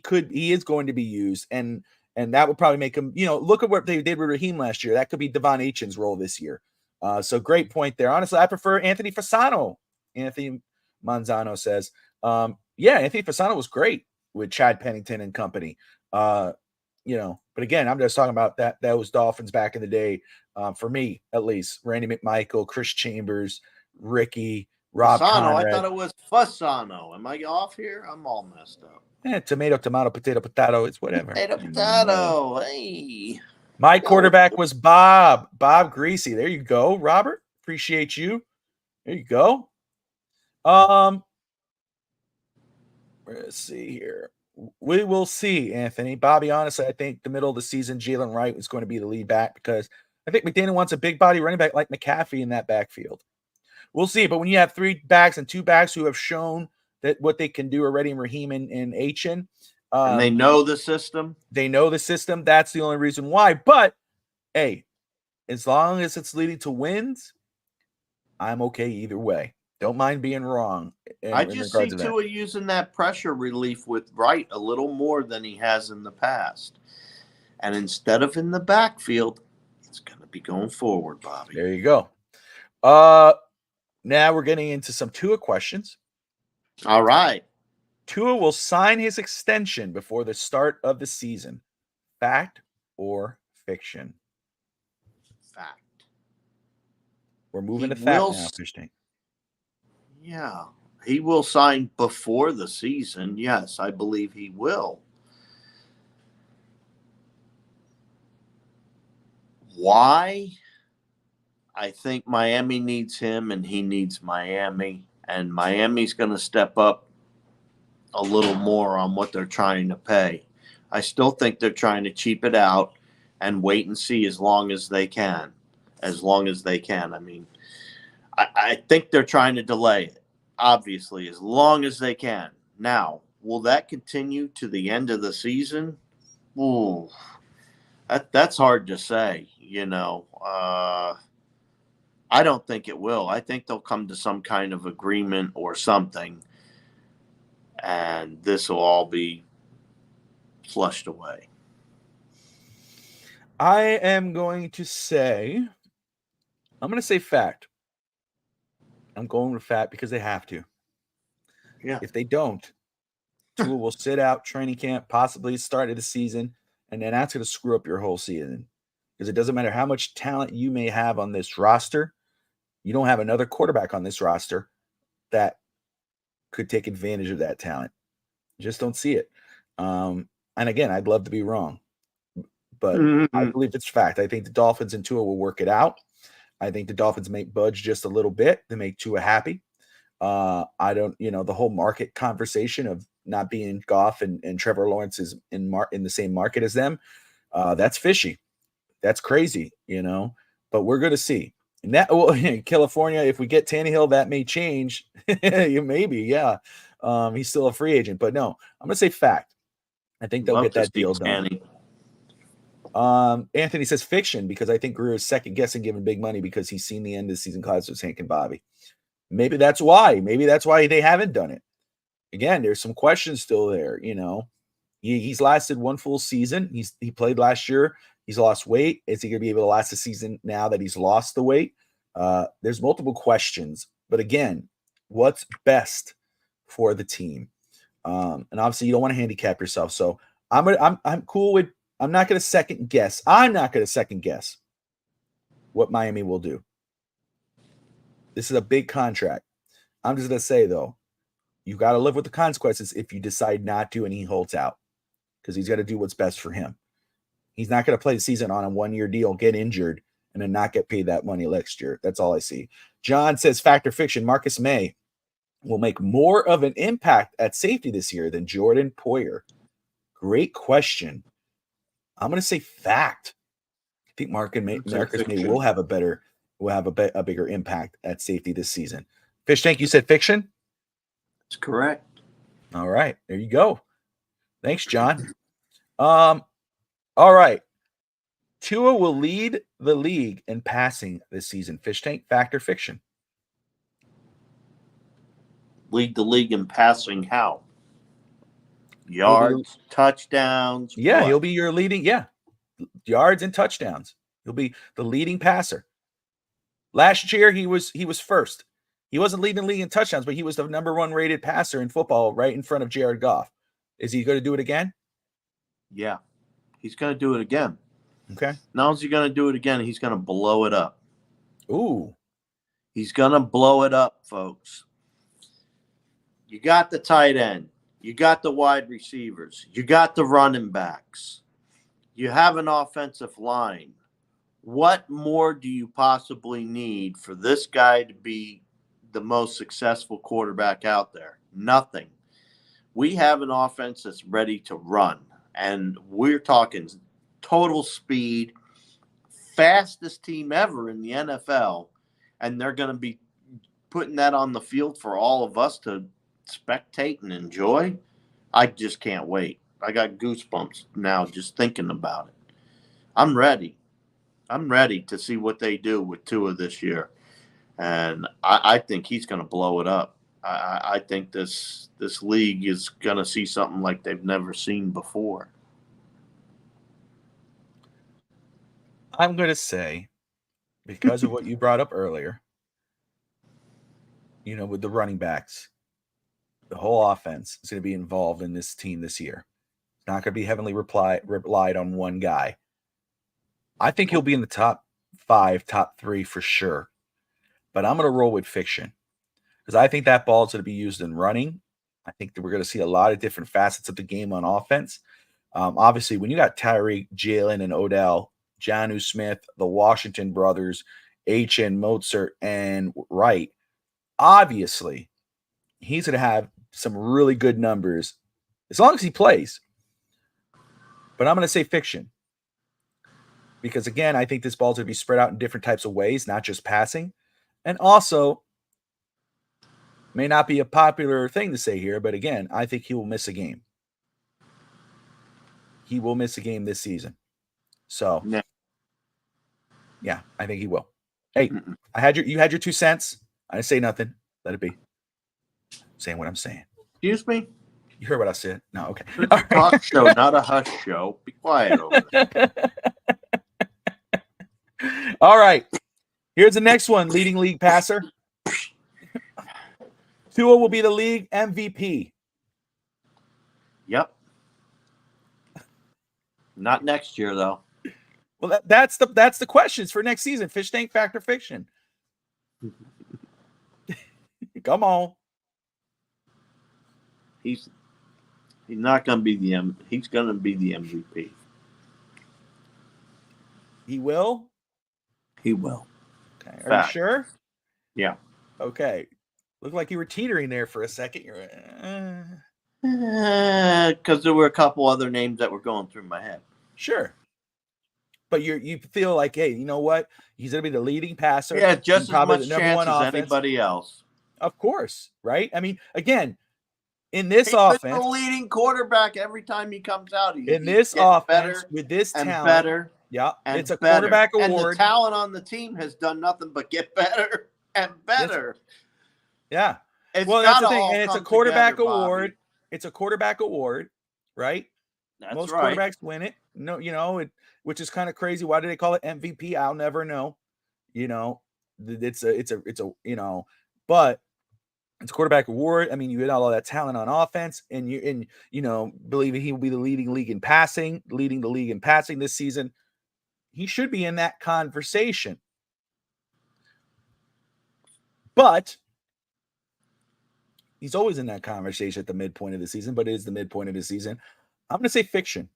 is going to be used. And And that would probably make him, look at what they did with Raheem last year. That could be Devon Aitchin's role this year. So great point there. Honestly, I prefer Anthony Fasano. Anthony Manzano says, Anthony Fasano was great with Chad Pennington and company. But again, I'm just talking about those Dolphins back in the day. For me, at least, Randy McMichael, Chris Chambers, Ricky, Rob Fasano, Conrad. I thought it was Fasano. Am I off here? I'm all messed up. Tomato, potato, it's whatever. Potato. Hey. My quarterback was Bob Greasy. There you go, Robert. Appreciate you. There you go. Let's see here. We will see, Anthony. Bobby, honestly, I think the middle of the season, Jalen Wright is going to be the lead back because I think McDaniel wants a big body running back like McCaffrey in that backfield. We'll see. But when you have 3 backs and 2 backs who have shown that what they can do already in Raheem and Aitchin. And they know the system. That's the only reason why. But, hey, as long as it's leading to wins, I'm okay either way. Don't mind being wrong. I just see Tua using that pressure relief with Wright a little more than he has in the past. And instead of in the backfield, it's going to be going forward, Bobby. There you go. Now we're getting into some Tua questions. All right. Tua will sign his extension before the start of the season. Fact or fiction? Fact. We're moving to fact now, Fish Tank. Yeah. He will sign before the season. Yes, I believe he will. Why? I think Miami needs him and he needs Miami. And Miami's going to step up a little more on what they're trying to pay. I still think they're trying to cheap it out and wait and see as long as they can. I mean, I think they're trying to delay it, obviously, as long as they can. Now, will that continue to the end of the season? Ooh, that's hard to say, I don't think it will. I think they'll come to some kind of agreement or something, and this will all be flushed away. I am going to say fact. I'm going with fact because they have to. Yeah. If they don't, Tua will sit out training camp, possibly start of the season, and then that's going to screw up your whole season. Because it doesn't matter how much talent you may have on this roster, you don't have another quarterback on this roster that could take advantage of that talent. Just don't see it. And again, I'd love to be wrong, but I believe it's fact. I think the Dolphins and Tua will work it out. I think the Dolphins may budge just a little bit to make Tua happy. I don't, the whole market conversation of not being Goff and Trevor Lawrence is in the same market as them. That's fishy. That's crazy, but we're going to see. And that, in California, if we get Tannehill, that may change. Maybe, yeah. He's still a free agent, but no, I'm going to say fact. I think they'll get that deal done. Anthony says fiction because I think Greer is second guessing giving big money because he's seen the end of the season class with Hank and Bobby. Maybe that's why. Maybe that's why they haven't done it. Again, there's some questions still there. He's lasted one full season. He played last year. He's lost weight. Is he going to be able to last the season now that he's lost the weight? There's multiple questions. But again, what's best for the team? And obviously, you don't want to handicap yourself. So I'm cool with. I'm not going to second guess. I'm not going to second guess what Miami will do. This is a big contract. I'm just going to say though, you got to live with the consequences if you decide not to and he holds out because he's got to do what's best for him. He's not going to play the season on a 1-year deal, get injured, and then not get paid that money next year. That's all I see. John says, fact or fiction, Marcus May will make more of an impact at safety this year than Jordan Poyer. Great question. I'm going to say fact. I think Marcus May will have a bigger impact at safety this season. Fish Tank, you said fiction? That's correct. All right, there you go. Thanks, John. All right. Tua will lead the league in passing this season. Fish Tank, fact or fiction? Lead the league in passing how? Yards, touchdowns. Yeah, what? he'll be your leading. Yeah, yards and touchdowns. He'll be the leading passer. Last year, he was first. He wasn't leading the league in touchdowns, but he was the number 1 rated passer in football, right in front of Jared Goff. Is he going to do it again? Yeah, he's going to do it again. Okay. Not only is he going to do it again, he's going to blow it up. Ooh. He's going to blow it up, folks. You got the tight end. You got the wide receivers. You got the running backs. You have an offensive line. What more do you possibly need for this guy to be the most successful quarterback out there? Nothing. We have an offense that's ready to run, and we're talking total speed, fastest team ever in the NFL, and they're going to be putting that on the field for all of us to spectate and enjoy. I just can't wait. I got goosebumps now just thinking about it. I'm ready. I'm ready to see what they do with Tua this year. And I think he's going to blow it up. I think this league is going to see something like they've never seen before. I'm going to say, because of what you brought up earlier, with the running backs, the whole offense is going to be involved in this team this year. It's not going to be heavily relied on one guy. I think he'll be in the top 5, top 3 for sure. But I'm going to roll with fiction because I think that ball is going to be used in running. I think that we're going to see a lot of different facets of the game on offense. Obviously, when you got Tyreek, Jalen, and Odell, Jonnu Smith, the Washington brothers, H.N. Mozart, and Wright, obviously, he's going to have some really good numbers as long as he plays. But I'm going to say fiction. Because, again, I think this ball's going to be spread out in different types of ways, not just passing. And also, may not be a popular thing to say here, but, again, I think he will miss a game. He will miss a game this season. So, yeah, I think he will. Hey, you had your 2 cents. I didn't say nothing. Let it be. I'm saying what I'm saying. Excuse me? You heard what I said? No, okay. It's a talk show, not a hush show. Be quiet over there. All right. Here's the next one, leading league passer. Tua will be the league MVP. Yep. Not next year, though. Well, that's the questions for next season. Fish tank, fact, or fiction. Come on. He's not going to be he's going to be the MVP. He will? He will. Okay. Are you sure? Yeah. Okay. Looked like you were teetering there for a second. You're because there were a couple other names that were going through my head. Sure. But you feel like, hey, you know what? He's going to be the leading passer. Yeah, just as much the chance as anybody else. Of course, right? I mean, again, in this offense, the leading quarterback every time he comes out. In this offense, with this talent, better. Yeah, and it's a better. quarterback award. And the talent on the team has done nothing but get better and better. Yeah. It's well, that's the thing. And it's a quarterback together, award. Bobby. It's a quarterback award, right? That's Most right. quarterbacks win it. No, which is kind of crazy. Why do they call it MVP? I'll never know. It's a but it's a quarterback award. I mean, you had all that talent on offense, and believing he will be leading the league in passing this season. He should be in that conversation. But he's always in that conversation at the midpoint of the season, but it is the midpoint of the season. I'm going to say fiction.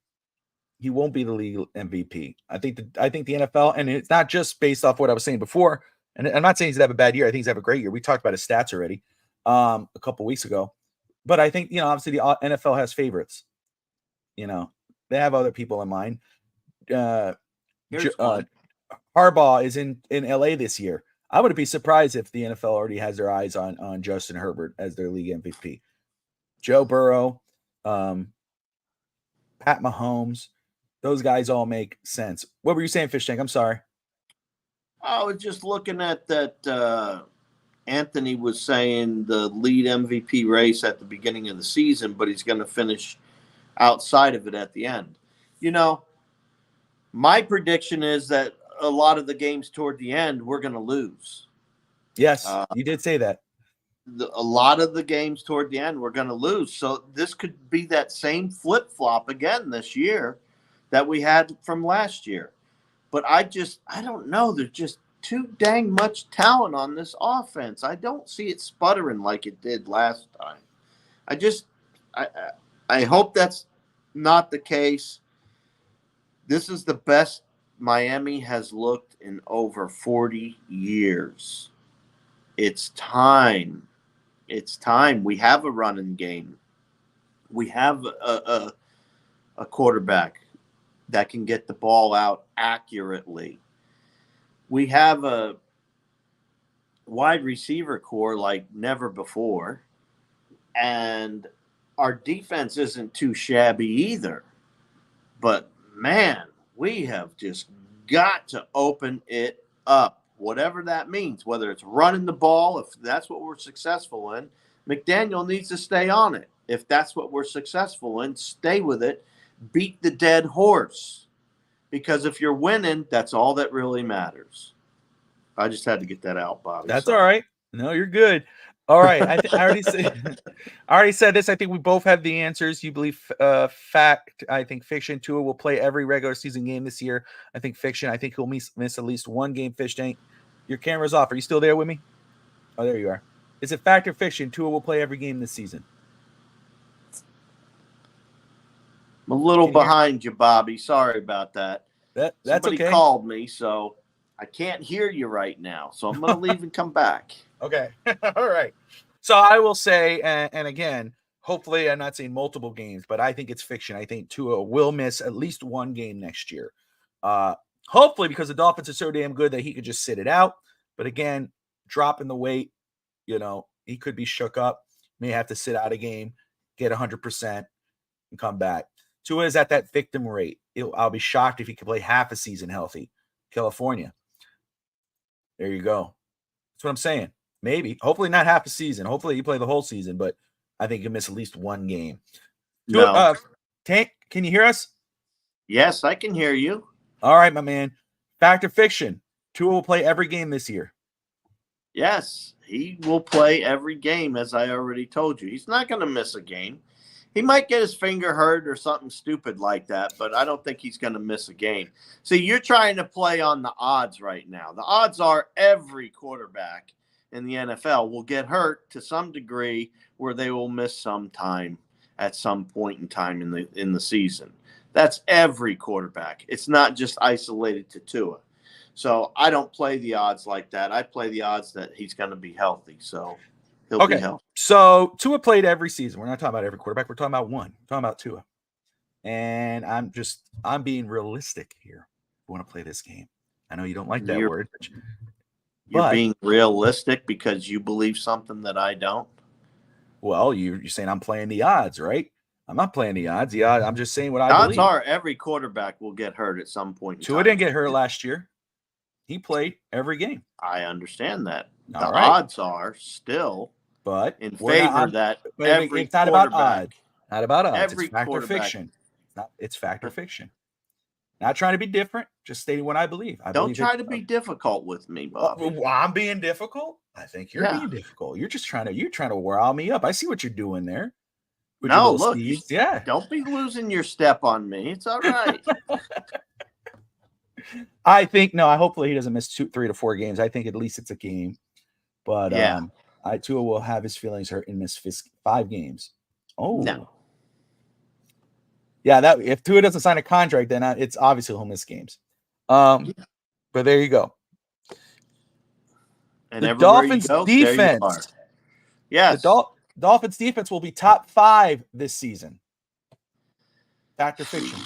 He won't be the league MVP. I think the NFL, and it's not just based off what I was saying before, and I'm not saying he's going to have a bad year. I think he's going to have a great year. We talked about his stats already a couple weeks ago. But I think, obviously the NFL has favorites. They have other people in mind. Harbaugh is in LA this year. I wouldn't be surprised if the NFL already has their eyes on Justin Herbert as their league MVP. Joe Burrow, Pat Mahomes, those guys all make sense. What were you saying, Fish Tank? I'm sorry. I was just looking at that. Anthony was saying the lead MVP race at the beginning of the season, but he's going to finish outside of it at the end. You know, my prediction is that a lot of the games toward the end, we're going to lose. Yes, you did say that. A lot of the games toward the end, we're going to lose. So this could be that same flip-flop again this year that we had from last year. But I don't know. There's just too dang much talent on this offense. I don't see it sputtering like it did last time. I hope that's not the case. This is the best Miami has looked in over 40 years. It's time. It's time. We have a running game. We have a quarterback that can get the ball out accurately. We have a wide receiver core like never before. And our defense isn't too shabby either. But, man, we have just got to open it up, whatever that means, whether it's running the ball, if that's what we're successful in. McDaniel needs to stay on it. If that's what we're successful in, stay with it. Beat the dead horse. Because if you're winning, that's all that really matters. I just had to get that out, Bobby. That's all right. No, you're good. All right. I already said this. I think we both have the answers. You believe fact. I think fiction. Tua will play every regular season game this year. I think fiction. I think he'll miss at least one game. Fish tank. Your camera's off. Are you still there with me? Oh, there you are. Is it fact or fiction? Tua will play every game this season. I'm a little behind you, Bobby. Sorry about that. That's Somebody okay. called me, so I can't hear you right now. So I'm going to leave and come back. Okay. All right. So I will say, and again, hopefully I'm not saying multiple games, but I think it's fiction. I think Tua will miss at least one game next year. Hopefully because the Dolphins are so damn good that he could just sit it out. But again, dropping the weight, he could be shook up, may have to sit out a game, get 100% and come back. Tua is at that victim rate. I'll be shocked if he could play half a season healthy. California. There you go. That's what I'm saying. Maybe. Hopefully not half a season. Hopefully you play the whole season, but I think you miss at least one game. No. Tank, can you hear us? Yes, I can hear you. All right, my man. Fact or fiction? Tua will play every game this year. Yes, he will play every game, as I already told you. He's not going to miss a game. He might get his finger hurt or something stupid like that, but I don't think he's going to miss a game. See, you're trying to play on the odds right now. The odds are every quarterback in the NFL will get hurt to some degree where they will miss some time at some point in time in the season. That's every quarterback. It's not just isolated to Tua. So I don't play the odds like that. I play the odds that he's going to be healthy. So he'll be healthy. So Tua played every season. We're not talking about every quarterback. We're talking about one. We're talking about Tua. And I'm being realistic here. We want to play this game. I know you don't like that word. You're being realistic because you believe something that I don't. Well, you're saying I'm playing the odds, right? I'm not playing the odds. Yeah, I'm just saying what I believe. Odds are every quarterback will get hurt at some point. Tua didn't get hurt last year. He played every game. I understand that. The odds are still in favor that every it's not about odds. Not about odds. Every it's fact or fiction. It's fact or fiction. Not trying to be different, just stating what I believe. Don't try to be difficult with me, Bob. I'm being difficult. I think you're being difficult. You're trying to rile me up. I see what you're doing there. No, look, don't be losing your step on me. It's all right. I think hopefully he doesn't miss 3 to 4 games. I think at least it's a game. But Tua will have his feelings hurt and miss 5 games. Oh no. Yeah, that if Tua doesn't sign a contract, then it's obviously he'll miss games. But there you go. And the Dolphins defense. Yes. The Dolphins defense will be top 5 this season. Fact or fiction?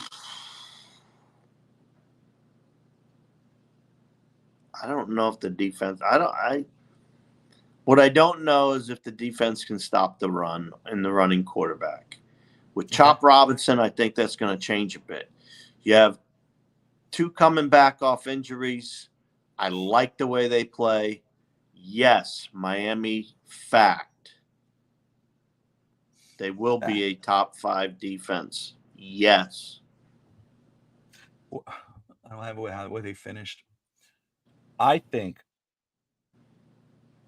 I don't know if the defense. What I don't know is if the defense can stop the run and the running quarterback. With Chop Robinson, I think that's going to change a bit. You have 2 coming back off injuries. I like the way they play. Yes, Miami, fact. They will be a top 5 defense Yes. I don't have what they finished. I think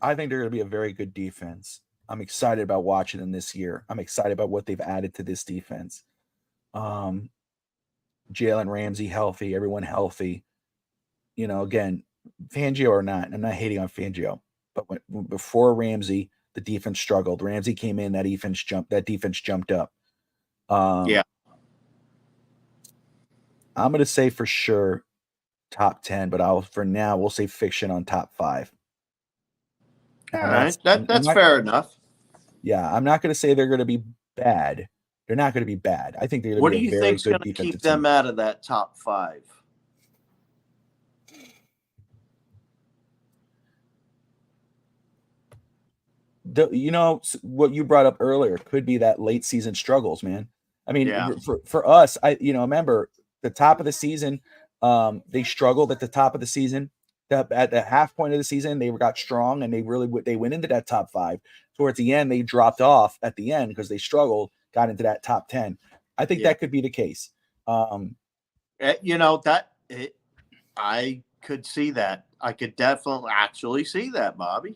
they're going to be a very good defense. I'm excited about watching them this year. I'm excited about what they've added to this defense. Jalen Ramsey healthy, everyone healthy. Again, Fangio or not, I'm not hating on Fangio, but before Ramsey, the defense struggled. Ramsey came in, that defense jumped up. Yeah. I'm going to say for sure top 10, but for now we'll say fiction on top 5. All right, that's fair enough. Yeah, I'm not going to say they're going to be bad. They're not going to be bad. I think they're going to be a very good defensive team. What do you think's going to keep them out of that top 5? What you brought up earlier could be that late season struggles, man. I mean, yeah. for us, remember the top of the season, they struggled at the top of the season. At the half point of the season, they got strong and they went into that top 5. Towards the end, they dropped off at the end because they struggled, got into that top 10. I think that could be the case. I could see that. I could definitely actually see that, Bobby.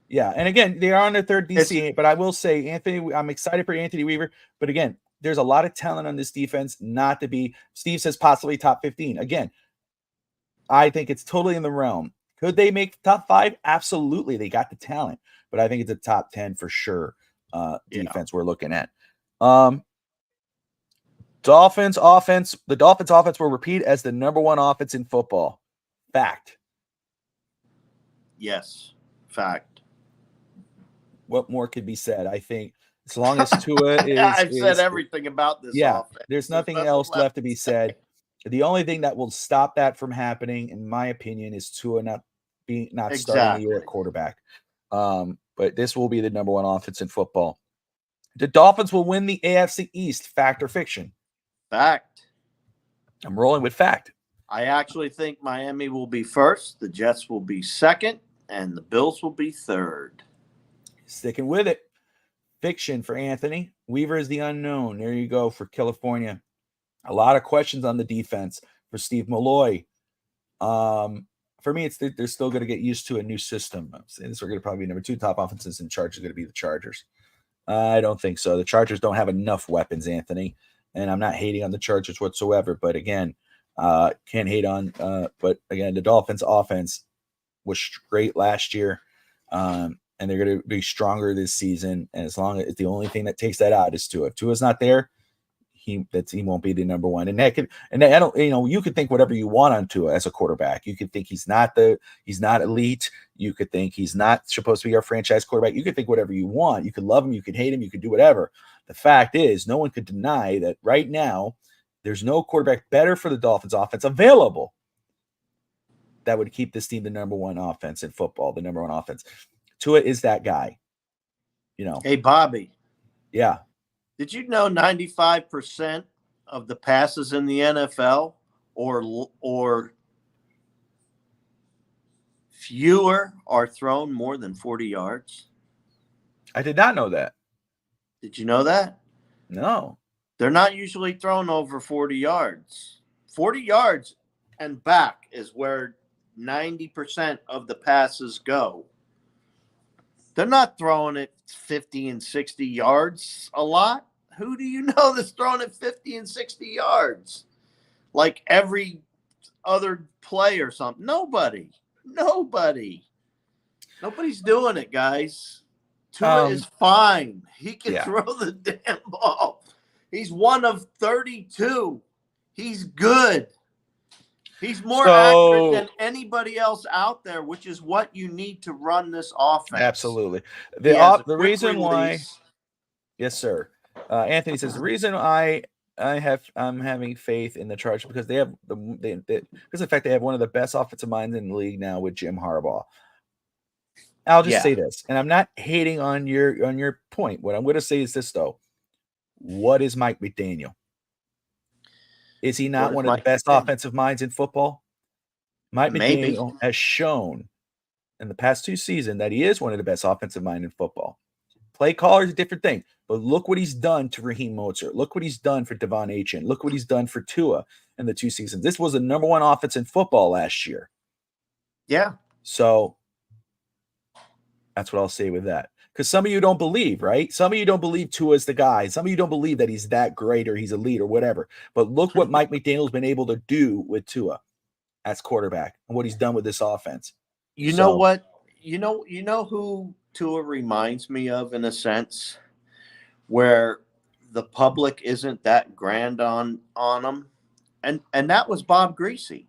Yeah, and again, they are on their third DC, but I will say, Anthony, I'm excited for Anthony Weaver. But again, there's a lot of talent on this defense not to be. Steve says possibly top 15. Again, I think it's totally in the realm. Could they make top 5? Absolutely. They got the talent, but I think it's a top 10 for sure defense we're looking at. Dolphins offense. The Dolphins offense will repeat as the number 1 offense in football. Fact. Yes. Fact. What more could be said? I think as long as Tua is. I've said everything about this offense. There's nothing else left to be said. The only thing that will stop that from happening, in my opinion, is Tua not starting the year at quarterback. But this will be the number 1 offense in football. The Dolphins will win the AFC East. Fact or fiction? Fact. I'm rolling with fact. I actually think Miami will be first, the Jets will be second, and the Bills will be third. Sticking with it. Fiction for Anthony. Weaver is the unknown. There you go for California. A lot of questions on the defense for Steve Malloy. For me, they're still going to get used to a new system. I'm saying this are going to probably be number 2 top offenses in charge is going to be the Chargers. I don't think so. The Chargers don't have enough weapons, Anthony, and I'm not hating on the Chargers whatsoever. But again, can't hate on. But again, the Dolphins' offense was great last year, and they're going to be stronger this season. And as long as the only thing that takes that out is Tua. If Tua's not there, he won't be the number 1. And I don't, you could think whatever you want on Tua as a quarterback. You could think he's not elite. You could think he's not supposed to be our franchise quarterback. You could think whatever you want. You could love him. You could hate him. You could do whatever. The fact is, no one could deny that right now there's no quarterback better for the Dolphins offense available that would keep this team the number 1 offense in football, the number 1 offense. Tua is that guy. Hey, Bobby. Yeah. Did you know 95% of the passes in the NFL or fewer are thrown more than 40 yards? I did not know that. Did you know that? No. They're not usually thrown over 40 yards. 40 yards and back is where 90% of the passes go. They're not throwing it 50 and 60 yards a lot. Who do you know that's throwing it 50 and 60 yards? Like every other play or something. Nobody. Nobody's doing it, guys. Tua is fine. He can throw the damn ball. He's 1 of 32. He's good. He's more accurate than anybody else out there, which is what you need to run this offense. Absolutely. The reason why, yes, sir. Anthony says the reason I'm having faith in the Chargers because they have because of the fact they have one of the best offensive minds in the league now with Jim Harbaugh. I'll just say this, and I'm not hating on your point. What I'm going to say is this though: what is Mike McDaniel? Is he not one of the best offensive minds in football? Mike McDaniel has shown in the past 2 seasons that he is one of the best offensive minds in football. Play caller is a different thing. But look what he's done to Raheem Mostert. Look what he's done for Devon Achane. Look what he's done for Tua in the 2 seasons. This was the number 1 offense in football last year. Yeah. So that's what I'll say with that. Because some of you don't believe, right? Some of you don't believe Tua's the guy. Some of you don't believe that he's that great or he's elite or whatever. But look what Mike McDaniel's been able to do with Tua as quarterback and what he's done with this offense. You know what? You know who Tua reminds me of in a sense, where the public isn't that grand on him, and that was Bob Greasy.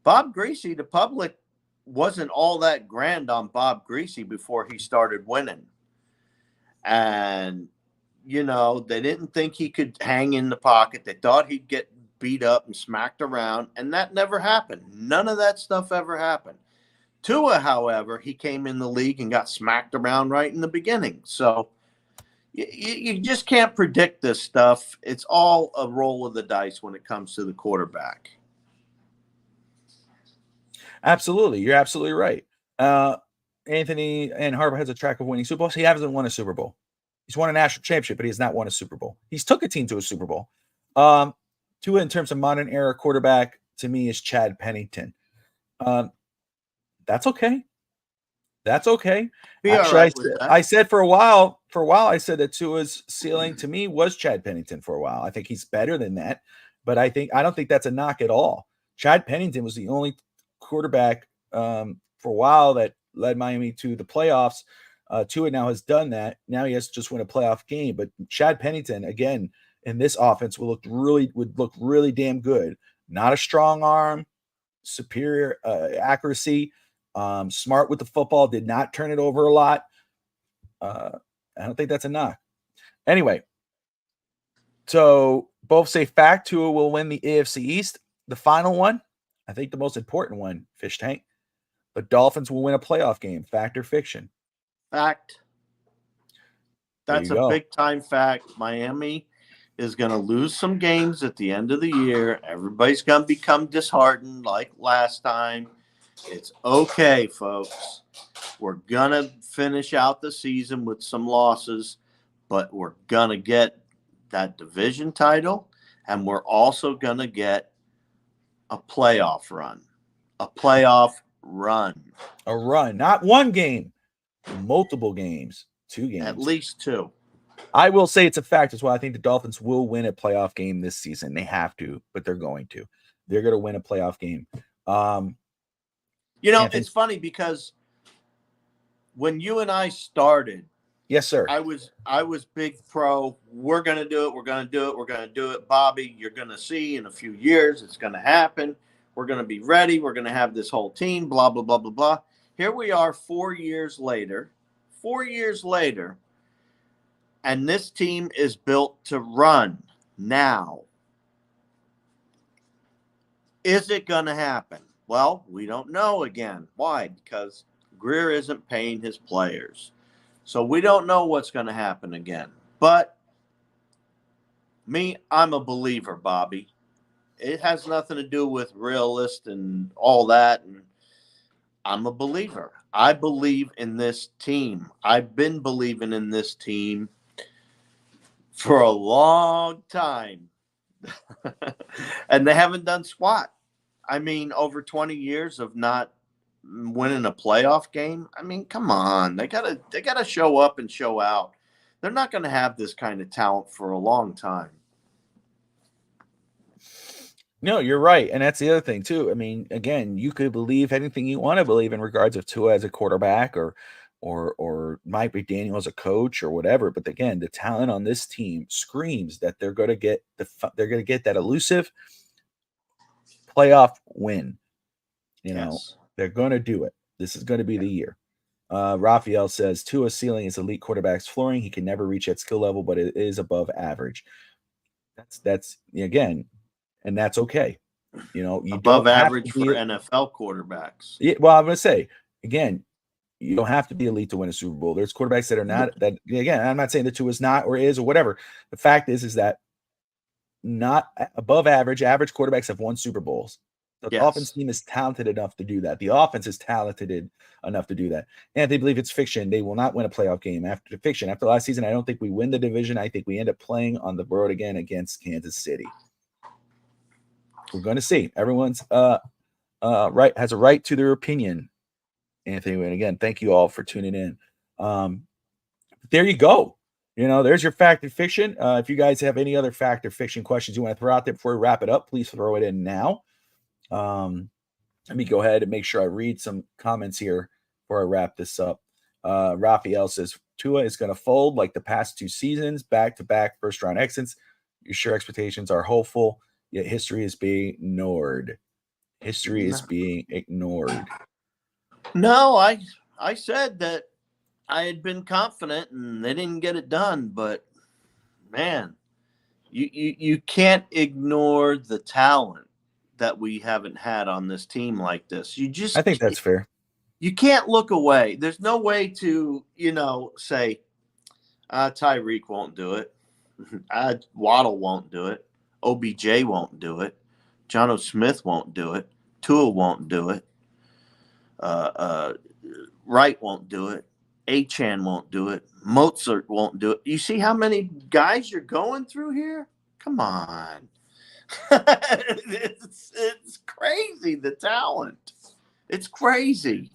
Bob Greasy, the public wasn't all that grand on Bob Greasy before he started winning, and they didn't think he could hang in the pocket. They thought he'd get beat up and smacked around, and that never happened. None of that stuff ever happened. Tua, however, he came in the league and got smacked around right in the beginning. So you just can't predict this stuff. It's all a roll of the dice when it comes to the quarterback. Absolutely. You're absolutely right. Anthony and Harbaugh has a track of winning Super Bowls. He hasn't won a Super Bowl. He's won a national championship, but he has not won a Super Bowl. He's took a team to a Super Bowl. Tua, in terms of modern era quarterback, to me is Chad Pennington. That's okay. That's okay. Actually, I said for a while, I said that Tua's ceiling to me was Chad Pennington for a while. I think he's better than that, but I don't think that's a knock at all. Chad Pennington was the only quarterback for a while that led Miami to the playoffs. Tua now has done that. Now he has to just win a playoff game. But Chad Pennington, again, in this offense would look really damn good. Not a strong arm, superior accuracy. Smart with the football, did not turn it over a lot. I don't think that's a knock. Anyway, so both say fact Tua will win the AFC East. The final one, I think the most important one, Fish Tank, the Dolphins will win a playoff game. Fact or fiction? Fact. That's a big time fact. Miami is going to lose some games at the end of the year. Everybody's going to become disheartened like last time. It's okay, folks. We're going to finish out the season with some losses, but we're going to get that division title, and we're also going to get a playoff run. A playoff run. A run. Not one game. Multiple games. 2 games. At least 2. I will say it's a fact as well. I think the Dolphins will win a playoff game this season. They have to, but they're going to. They're going to win a playoff game. It's funny because when you and I started, yes, sir, I was big pro. We're going to do it. We're going to do it. We're going to do it. Bobby, you're going to see in a few years it's going to happen. We're going to be ready. We're going to have this whole team, blah, blah, blah, blah, blah. Here we are 4 years later, and this team is built to run now. Is it going to happen? Well, we don't know again. Why? Because Greer isn't paying his players. So we don't know what's going to happen again. But I'm a believer, Bobby. It has nothing to do with realist and all that. And I'm a believer. I believe in this team. I've been believing in this team for a long time. And they haven't done squat. I mean, over 20 years of not winning a playoff game. I mean, come on. They gotta show up and show out. They're not going to have this kind of talent for a long time. No, you're right. And that's the other thing, too. I mean, again, you could believe anything you want to believe in regards of Tua as a quarterback or Mike McDaniel as a coach or whatever. But again, the talent on this team screams that they're going to get that elusive playoff win. They're going to do it. This is going to be the year. Raphael says Tua's ceiling is elite quarterback's flooring. He can never reach that skill level, but it is above average. That's again, and that's okay. You above average for NFL quarterbacks. Yeah, well, I'm going to say again, you don't have to be elite to win a Super Bowl. There's quarterbacks that are not that. Again, I'm not saying that Tua is not or is or whatever. The fact is that not above average. Average quarterbacks have won Super Bowls. The Yes. Dolphins team is talented enough to do that. The offense is talented enough to do that. And they believe it's fiction. They will not win a playoff game after the fiction. After last season, I don't think we win the division. I think we end up playing on the road again against Kansas City. We're going to see. Everyone's right has a right to their opinion, Anthony. And again, thank you all for tuning in. There you go. There's your fact or fiction. If you guys have any other fact or fiction questions you want to throw out there before we wrap it up, please throw it in now. Let me go ahead and make sure I read some comments here before I wrap this up. Raphael says, Tua is going to fold like the past 2 seasons, back-to-back first-round exits. You're sure expectations are hopeful, yet history is being ignored. History is being ignored. No, I said that I had been confident and they didn't get it done, but man, you can't ignore the talent that we haven't had on this team like this. I think that's fair. You can't look away. There's no way to, say, Tyreek won't do it. Waddle won't do it. OBJ won't do it. Jonnu Smith won't do it. Tua won't do it. Wright won't do it. Achane won't do it. Mozart won't do it. You see how many guys you're going through here? Come on. It's crazy, the talent. It's crazy.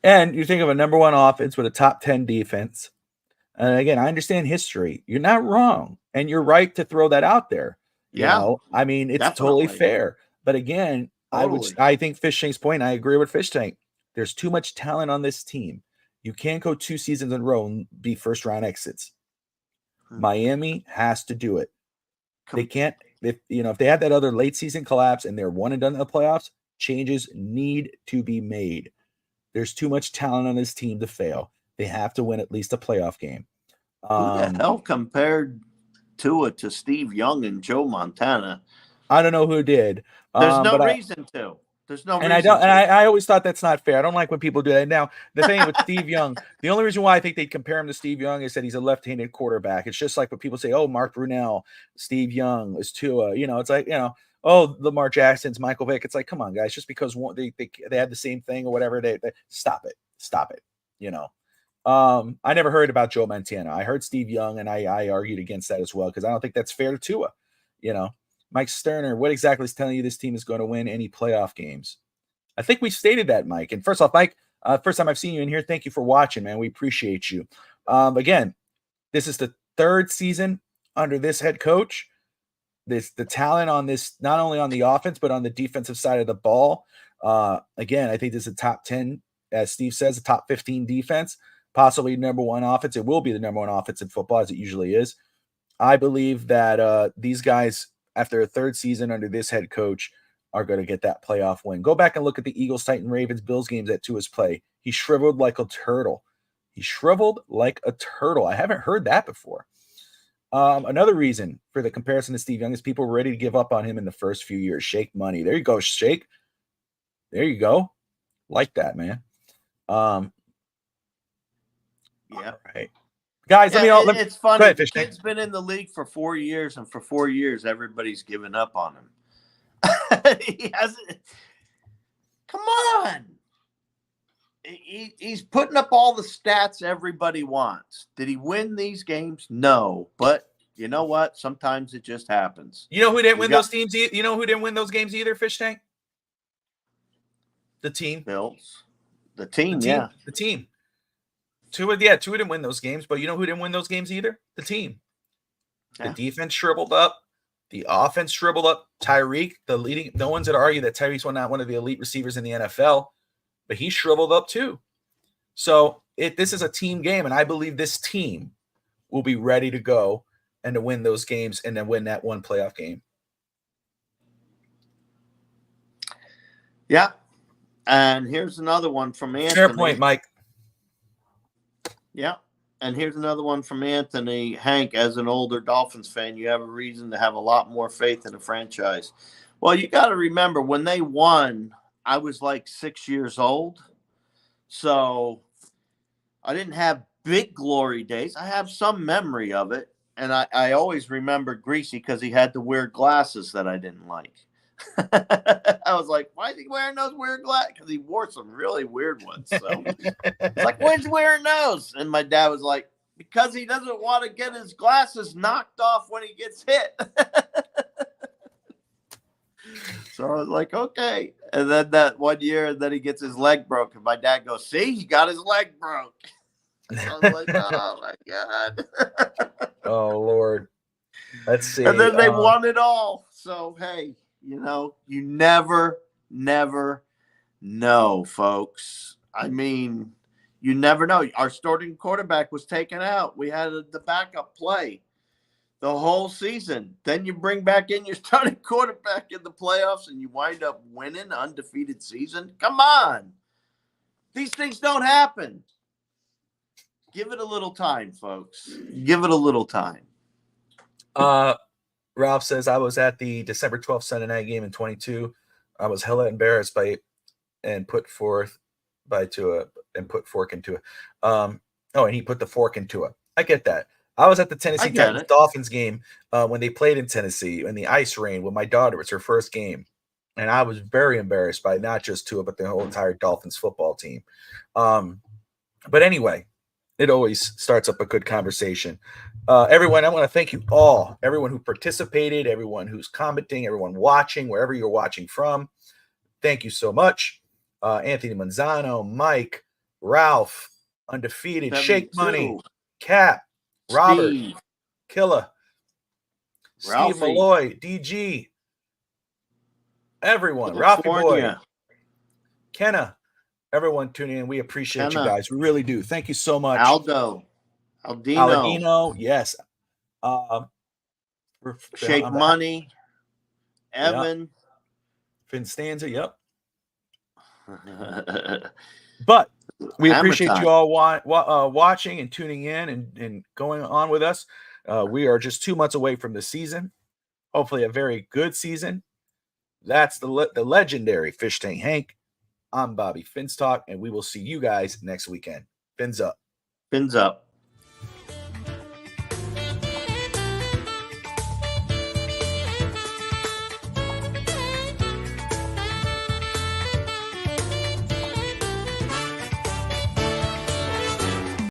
And you think of a number 1 offense with a top 10 defense. And again, I understand history. You're not wrong. And you're right to throw that out there. I mean, it's definitely. Totally fair. But again, Totally. I think Fish Tank's point, I agree with Fish Tank. There's too much talent on this team. You can't go 2 seasons in a row and be first round exits. Miami has to do it. They can't, if they had that other late season collapse and they're one and done in the playoffs, changes need to be made. There's too much talent on this team to fail. They have to win at least a playoff game. Who the hell compared Tua to Steve Young and Joe Montana? I don't know who did. There's no reason to. There's no reason. I always thought that's not fair. I don't like when people do that. Now, the thing with Steve Young, the only reason why I think they compare him to Steve Young is that he's a left-handed quarterback. It's just like when people say, "Oh, Mark Brunell, Steve Young is Tua." It's like, oh, Lamar Jackson's Michael Vick. It's like, come on, guys, just because they had the same thing or whatever, they stop it. I never heard about Joe Montana. I heard Steve Young, and I argued against that as well because I don't think that's fair to Tua. Mike Sterner, what exactly is telling you this team is going to win any playoff games? I think we stated that, Mike. And first off, Mike, first time I've seen you in here. Thank you for watching, man. We appreciate you. Again, this is the 3rd season under this head coach. The talent on this, not only on the offense, but on the defensive side of the ball. Again, I think this is a top 10, as Steve says, a top 15 defense, possibly number 1 offense. It will be the number 1 offense in football, as it usually is. I believe that these guys, after a 3rd season under this head coach, are going to get that playoff win. Go back and look at the Eagles, Titans, Ravens, Bills games that Tua's play. He shriveled like a turtle. I haven't heard that before. Another reason for the comparison to Steve Young is people were ready to give up on him in the first few years. Shake money. There you go, Shake. There you go. Like that, man. Yeah. All right. Guys, it's funny. Ahead, the kid's been in the league for 4 years, and for 4 years, everybody's given up on him. He hasn't. Come on. He's putting up all the stats everybody wants. Did he win these games? No. But you know what? Sometimes it just happens. You know who didn't win those teams? You know who didn't win those games either, Fish Tank? The team. Bills. The team, yeah. The team. Tua didn't win those games, but you know who didn't win those games either? The team. The defense shriveled up. The offense shriveled up. Tyreek, no one's going to argue that Tyreek's not one of the elite receivers in the NFL, but he shriveled up too. So this is a team game, and I believe this team will be ready to go and to win those games and then win that 1 playoff game. Yeah. And here's another one from Anthony. Fair point, Mike. Yeah. And here's another one from Anthony. Hank, as an older Dolphins fan, you have a reason to have a lot more faith in the franchise. Well, you got to remember, when they won, I was like 6 years old. So I didn't have big glory days. I have some memory of it. And I always remembered Greasy because he had the weird glasses that I didn't like. I was like, why is he wearing those weird glasses? Because he wore some really weird ones. So it's like, why's he wearing those? And my dad was like, because he doesn't want to get his glasses knocked off when he gets hit. So I was like, okay. And then that one year, then he gets his leg broken. My dad goes, see, he got his leg broke. I was like, oh my God. Oh Lord. Let's see. And then they won it all. So hey, you never know, folks. I mean, you never know. Our starting quarterback was taken out. We had the backup play the whole season. Then you bring back in your starting quarterback in the playoffs and you wind up winning an undefeated season. Come on. These things don't happen. Give it a little time, folks. Give it a little time. Ralph says, I was at the December 12th Sunday night game in 22. I was hella embarrassed and put fork into it. And he put the fork into it. I get that. I was at the Tennessee Titans Dolphins game when they played in Tennessee in the ice rain with my daughter. It's her first game. And I was very embarrassed by not just Tua, but the whole entire Dolphins football team. But anyway, it always starts up a good conversation. Everyone, I want to thank you all. Everyone who participated, everyone who's commenting, everyone watching, wherever you're watching from. Thank you so much. Anthony Manzano, Mike, Ralph, Undefeated, 72. Shake Money, Cap, Robert, Steve. Killa, Ralphie. Steve Malloy, DG, everyone, Ralphie Boy, Kenna, everyone tuning in. We appreciate you guys. We really do. Thank you so much. Aldino, yes. Shake Money, Evan, Finstanza, yep. But we appreciate you all watching and tuning in and going on with us. We are just 2 months away from the season. Hopefully a very good season. That's the legendary Fish Tank Hank. I'm Bobby Finstock, and we will see you guys next weekend. Fins up. Fins up.